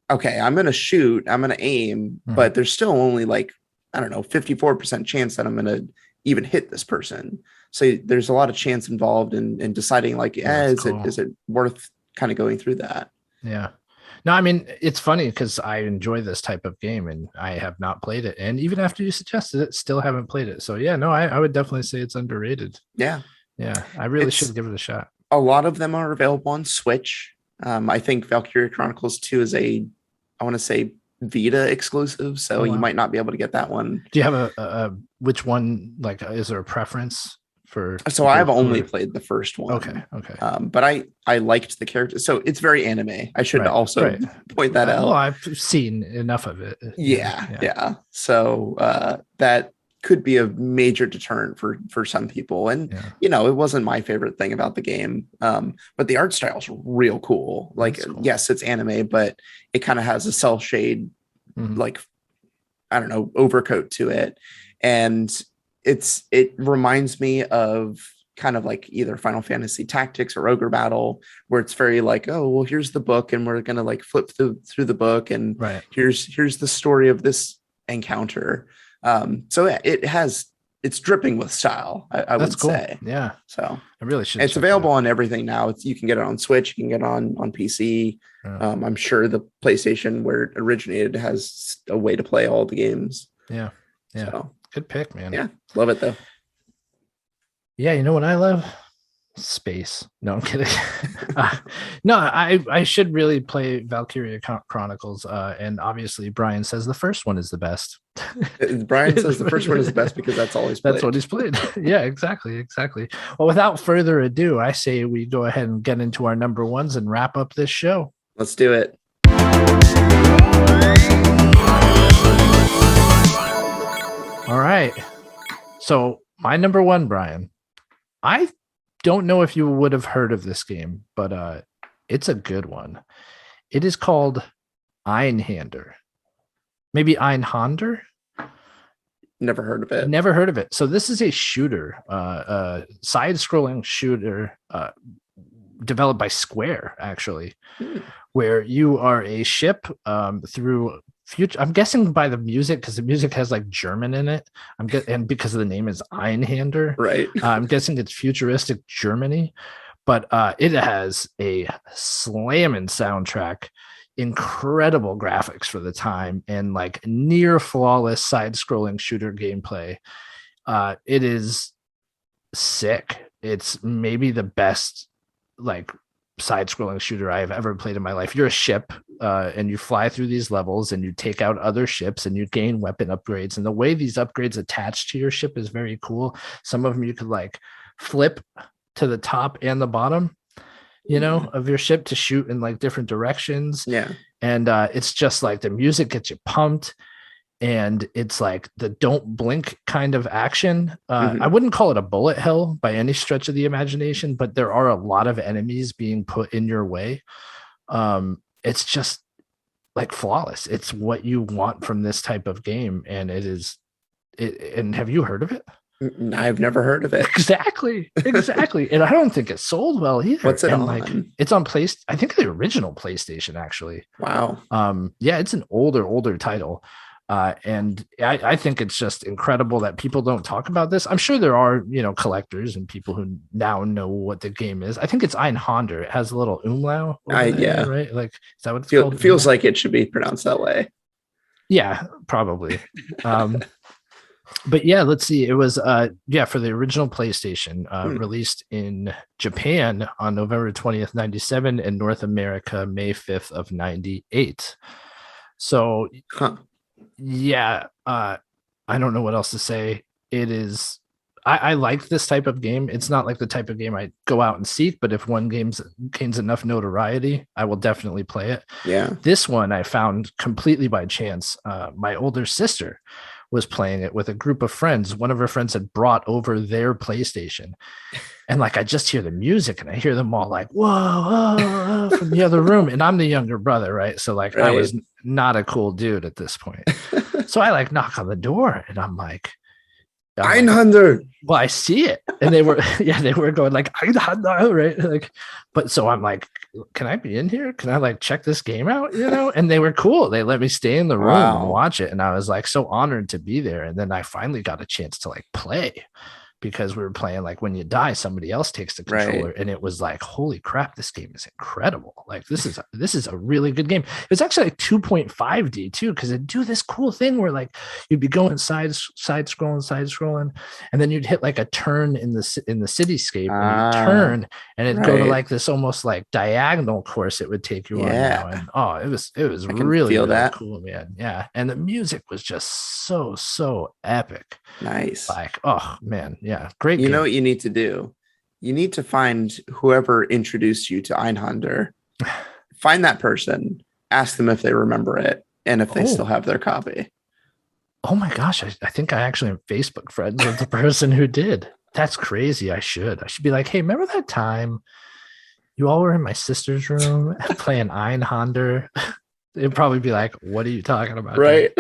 okay, I'm going to shoot, I'm going to aim, but there's still only like, I don't know, 54% chance that I'm going to even hit this person. So there's a lot of chance involved in deciding like, is it worth kind of going through that? Yeah. No, I mean, it's funny because I enjoy this type of game and I have not played it. And even after you suggested it, still haven't played it. So yeah, no, I would definitely say it's underrated. Yeah. Yeah. I really should give it a shot. A lot of them are available on Switch. I think Valkyria Chronicles 2 is I want to say Vita exclusive. So you might not be able to get that one. Do you have a which one, like, is there a preference? So I've only played the first one. Okay. But I liked the character. So it's very anime. I should also point that out. Well, I've seen enough of it. Yeah. So that could be a major deterrent for some people. And, it wasn't my favorite thing about the game. But the art style is real cool. Like, cool. Yes, it's anime, but it kind of has a cell shade, like, I don't know, overcoat to it. And it reminds me of kind of like either Final Fantasy Tactics or Ogre Battle, where it's very like, oh, well, here's the book and we're going to like flip through the book. And here's the story of this encounter. So yeah, it's dripping with style. I would say. Yeah. So I really should. It's available on everything now. You can get it on Switch. You can get it on PC. I'm sure the PlayStation, where it originated, has a way to play all the games. Yeah. So, good pick, man. Yeah. Love it though. Yeah. You know what I love? Space. No, I'm kidding. No, I should really play Valkyria Chronicles. And obviously Brian says the first one is the best. Brian says the first one is the best because that's all he's played. That's what he's played. Yeah, exactly. Well, without further ado, I say we go ahead and get into our number ones and wrap up this show. Let's do it. All right. So my number one, Brian, I don't know if you would have heard of this game, but it's a good one. It is called Einhander. Maybe Einhander? Never heard of it. Never heard of it. So this is a shooter, side-scrolling shooter developed by Square, actually, where you are a ship through future. I'm guessing by the music, because the music has like German in it. And because the name is Einhander, Right. I'm guessing it's futuristic Germany, but it has a slamming soundtrack, incredible graphics for the time, and like near flawless side-scrolling shooter gameplay. It is sick. It's maybe the best like side-scrolling shooter I've ever played in my life. You're a ship and you fly through these levels and you take out other ships and you gain weapon upgrades, and the way these upgrades attach to your ship is very cool. Some of them you could like flip to the top and the bottom, you know, of your ship to shoot in like different directions. Yeah. And it's just like the music gets you pumped, and it's like the don't blink kind of action. I wouldn't call it a bullet hell by any stretch of the imagination, but there are a lot of enemies being put in your way. It's just like flawless. It's what you want from this type of game, and and have you heard of it? I've never heard of it. Exactly. And I don't think it sold well either. What's it and on? Like, it's on I think the original PlayStation, actually. Wow. Yeah, it's an older title. And I think it's just incredible that people don't talk about this. I'm sure there are, you know, collectors and people who now know what the game is. I think it's Einhander. It has a little umlaut. Yeah. Right. Like, is that what it's called? Feels like it should be pronounced that way. Yeah, probably. But yeah, let's see. It was for the original PlayStation, released in Japan on November 20th, 97, and North America May 5th of 98. So yeah, I don't know what else to say. It is I like this type of game. It's not like the type of game I go out and seek, but if one gains enough notoriety, I will definitely play it. Yeah. This one I found completely by chance. My older sister was playing it with a group of friends. One of her friends had brought over their PlayStation. And like, I just hear the music and I hear them all like, whoa, whoa, whoa, from the other room. And I'm the younger brother, right? So like, I was not a cool dude at this point. So I like knock on the door and I'm like, Einhander. Well, I see it. And they were, they were going like, Einhander, right? Like, but so I'm like, can I be in here? Can I like check this game out? You know? And they were cool. They let me stay in the room and watch it. And I was like so honored to be there. And then I finally got a chance to like play, because we were playing like when you die, somebody else takes the controller, and it was like, holy crap, this game is incredible. Like this is a really good game. It was actually like 2.5D too, because it'd do this cool thing where like you'd be going side scrolling, and then you'd hit like a turn in the cityscape, and you'd turn, and it'd go to like this almost like diagonal course it would take you on now. And it was really cool, man. Yeah, and the music was just so epic. Nice. Like, oh man. Yeah, great. You know what you need to do? You need to find whoever introduced you to Einhander. Find that person, ask them if they remember it, and if they still have their copy. Oh my gosh, I think I actually am Facebook friends with the person who did. That's crazy. I should be like, hey, remember that time you all were in my sister's room playing Einhander? It'd probably be like, what are you talking about? Right.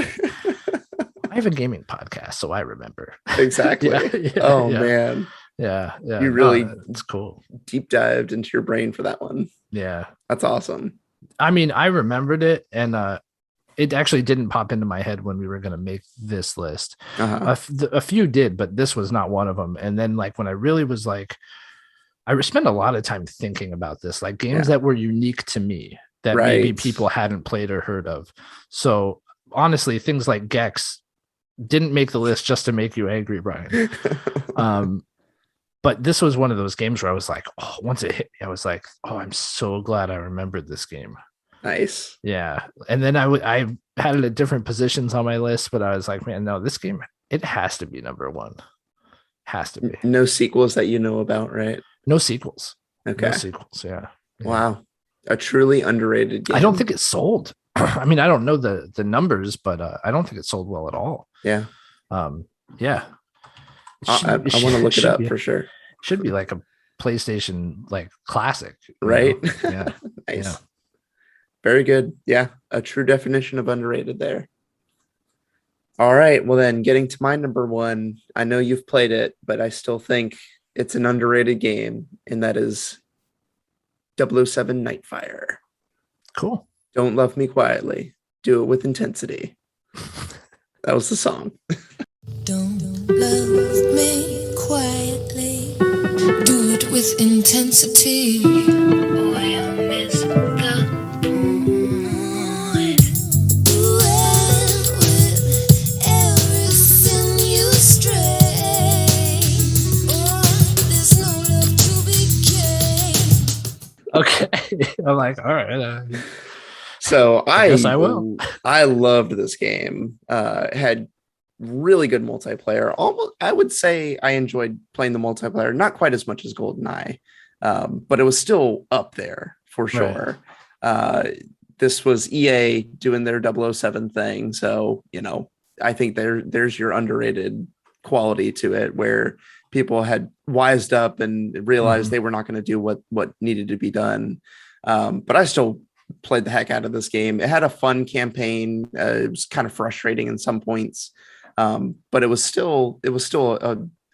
I have a gaming podcast, so I remember. Exactly. Man. Yeah. You really it's cool. Deep dived into your brain for that one. Yeah. That's awesome. I mean, I remembered it, and it actually didn't pop into my head when we were going to make this list. A few did, but this was not one of them. And then like when I really was like, I spent a lot of time thinking about this, like games that were unique to me that maybe people hadn't played or heard of. So honestly, things like Gex didn't make the list just to make you angry, Brian. But this was one of those games where I was like, once it hit me, I was like, I'm so glad I remembered this game. Nice. Yeah. And then I had it at different positions on my list, but I was like, man, no, this game, it has to be number one. Has to be. No sequels that you know about, right? No sequels. Okay. No sequels. Yeah. Wow. A truly underrated game. I don't think it sold. I mean, I don't know the numbers, but I don't think it sold well at all. Yeah. Yeah. I want to look it up for sure. Should be like a PlayStation like classic, right? Yeah. Nice. Yeah. Very good. Yeah, a true definition of underrated there. All right. Well, then getting to my number one, I know you've played it, but I still think it's an underrated game, and that is 007 Nightfire. Cool. Don't love me quietly. Do it with intensity. That was the song. Don't love me quietly. Do it with intensity. Or I'll miss the point. With everything you stray. Oh, there's no love to be gained. Okay. I'm like, all right. So I guess I will. I loved this game. Had really good multiplayer. Almost, I would say I enjoyed playing the multiplayer, not quite as much as GoldenEye, but it was still up there for sure. Right. This was EA doing their 007 thing, so I think there's your underrated quality to it, where people had wised up and realized they were not going to do what needed to be done. But I still played the heck out of this game. It had a fun campaign. It was kind of frustrating in some points, but it was still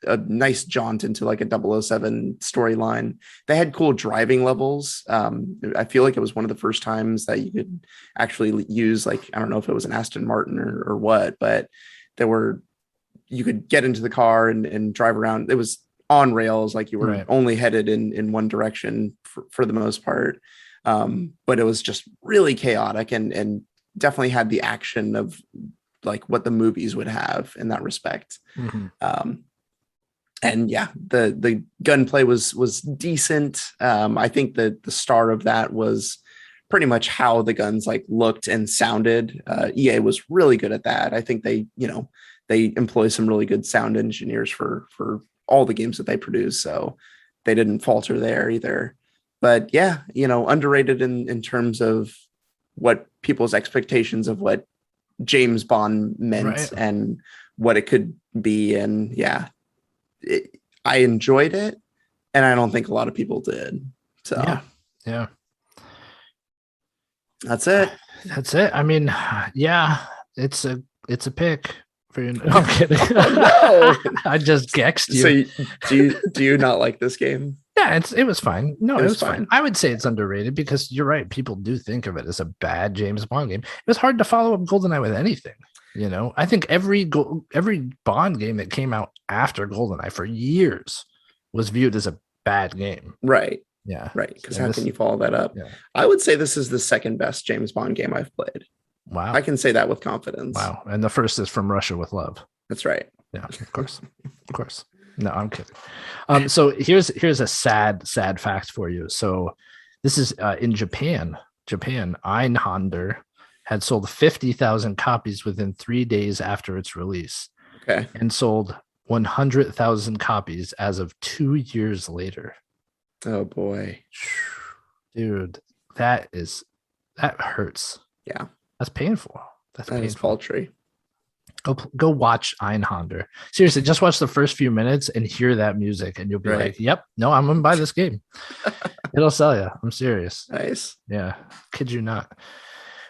a nice jaunt into like a 007 storyline. They had cool driving levels. I feel like it was one of the first times that you could actually use, like, I don't know if it was an Aston Martin or what, but you could get into the car and drive around. It was on rails, like you were only headed in one direction for the most part. But it was just really chaotic and definitely had the action of like what the movies would have in that respect. And yeah, the gunplay was decent. I think that the star of that was pretty much how the guns like looked and sounded. EA was really good at that. I think they employ some really good sound engineers for all the games that they produce. So they didn't falter there either. But yeah, underrated in terms of what people's expectations of what James Bond meant and what it could be. And yeah, I enjoyed it, and I don't think a lot of people did. So yeah, that's it. I mean, yeah, it's a pick for you. No, I'm kidding. No. I just gexed you. So do you not like this game? Yeah, it was fine. No, it was fine. I would say it's underrated because you're right. People do think of it as a bad James Bond game. It was hard to follow up GoldenEye with anything. I think every Bond game that came out after GoldenEye for years was viewed as a bad game. Right. Yeah. Right. Because how can you follow that up? Yeah. I would say this is the second best James Bond game I've played. Wow. I can say that with confidence. Wow. And the first is From Russia with Love. That's right. Yeah, of course. Of course. No, I'm kidding. So here's a sad fact for you. So this is in Japan, Einhander had sold 50,000 copies within 3 days after its release. Okay. And sold 100,000 copies as of 2 years later. Oh boy. Dude, that hurts. Yeah. That's painful. That is paltry. Go watch Einhander. Seriously, just watch the first few minutes and hear that music, and you'll be like, "Yep, no, I'm gonna buy this game. It'll sell you." I'm serious. Nice. Yeah, kid you not.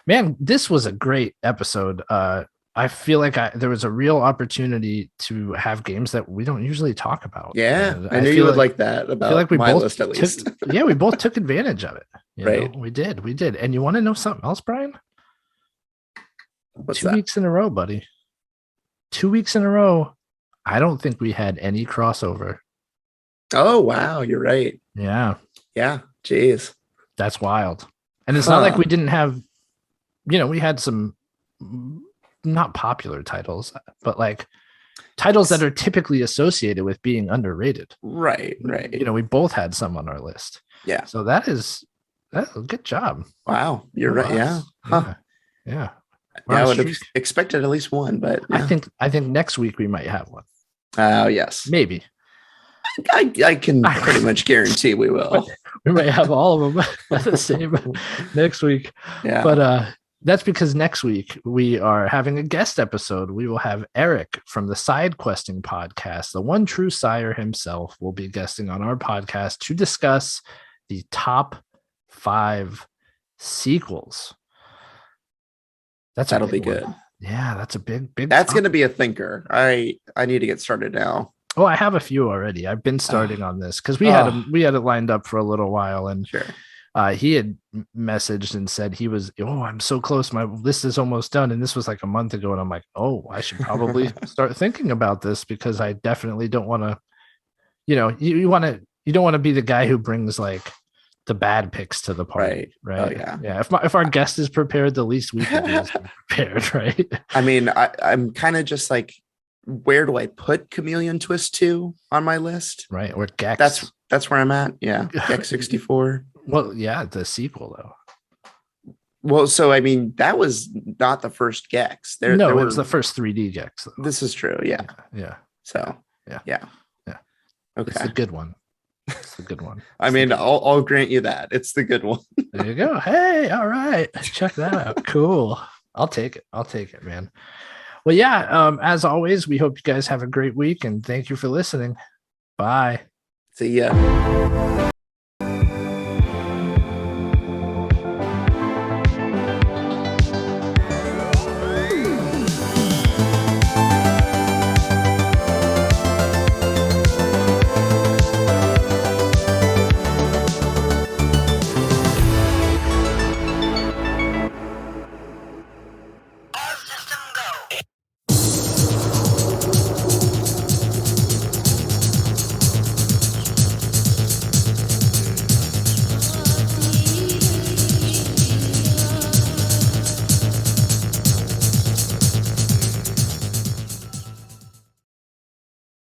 Man, this was a great episode. I feel like there was a real opportunity to have games that we don't usually talk about. Yeah, I knew you would like that about my list at least. Yeah, we both took advantage of it. Right. We did. And you want to know something else, Brian? What's 2 that? weeks in a row, buddy. 2 weeks in a row. I don't think we had any crossover. Oh, wow. You're right. Yeah. Yeah. Jeez. That's wild. And it's not like we didn't have, we had some not popular titles, but like titles that are typically associated with being underrated. Right. We both had some on our list. Yeah. So that's a good job. Wow. You're right. Yeah. Huh. Yeah. Yeah, I would have expected at least one, but yeah. I think next week we might have one. Oh, yes. Maybe. I can pretty much guarantee we will. We might have all of them at the same next week. Yeah. But that's because next week we are having a guest episode. We will have Eric from the Side Questing podcast. The one true sire himself will be guesting on our podcast to discuss the top 5 sequels. That'll be big one. good. Yeah, that's a big. That's going to be a thinker. I need to get started now. Oh, I have a few already. I've been starting on this because we had it lined up for a little while, and Sure. He had messaged and said he was, I'm so close. My list is almost done. And this was like a month ago. And I'm like, I should probably start thinking about this because I definitely don't want to, you don't want to be the guy who brings like the bad picks to the party. Right. Oh, yeah. Yeah. If our guest is prepared, the least we can do is be prepared. Right. I mean, I'm kind of just like, where do I put Chameleon Twist 2 on my list? Right. Or Gex. That's where I'm at. Yeah. Gex 64. Well, yeah, the sequel though. Well, so I mean, that was not the first Gex. It was the first 3D Gex. Though. This is true. Yeah. Yeah. So yeah. Okay. It's a good one. It's a good one. I mean, I'll grant you that it's the good one. There you go. Hey, all right, check that out. Cool. I'll take it, man. Well, yeah. As always, we hope you guys have a great week, and thank you for listening. Bye. See ya.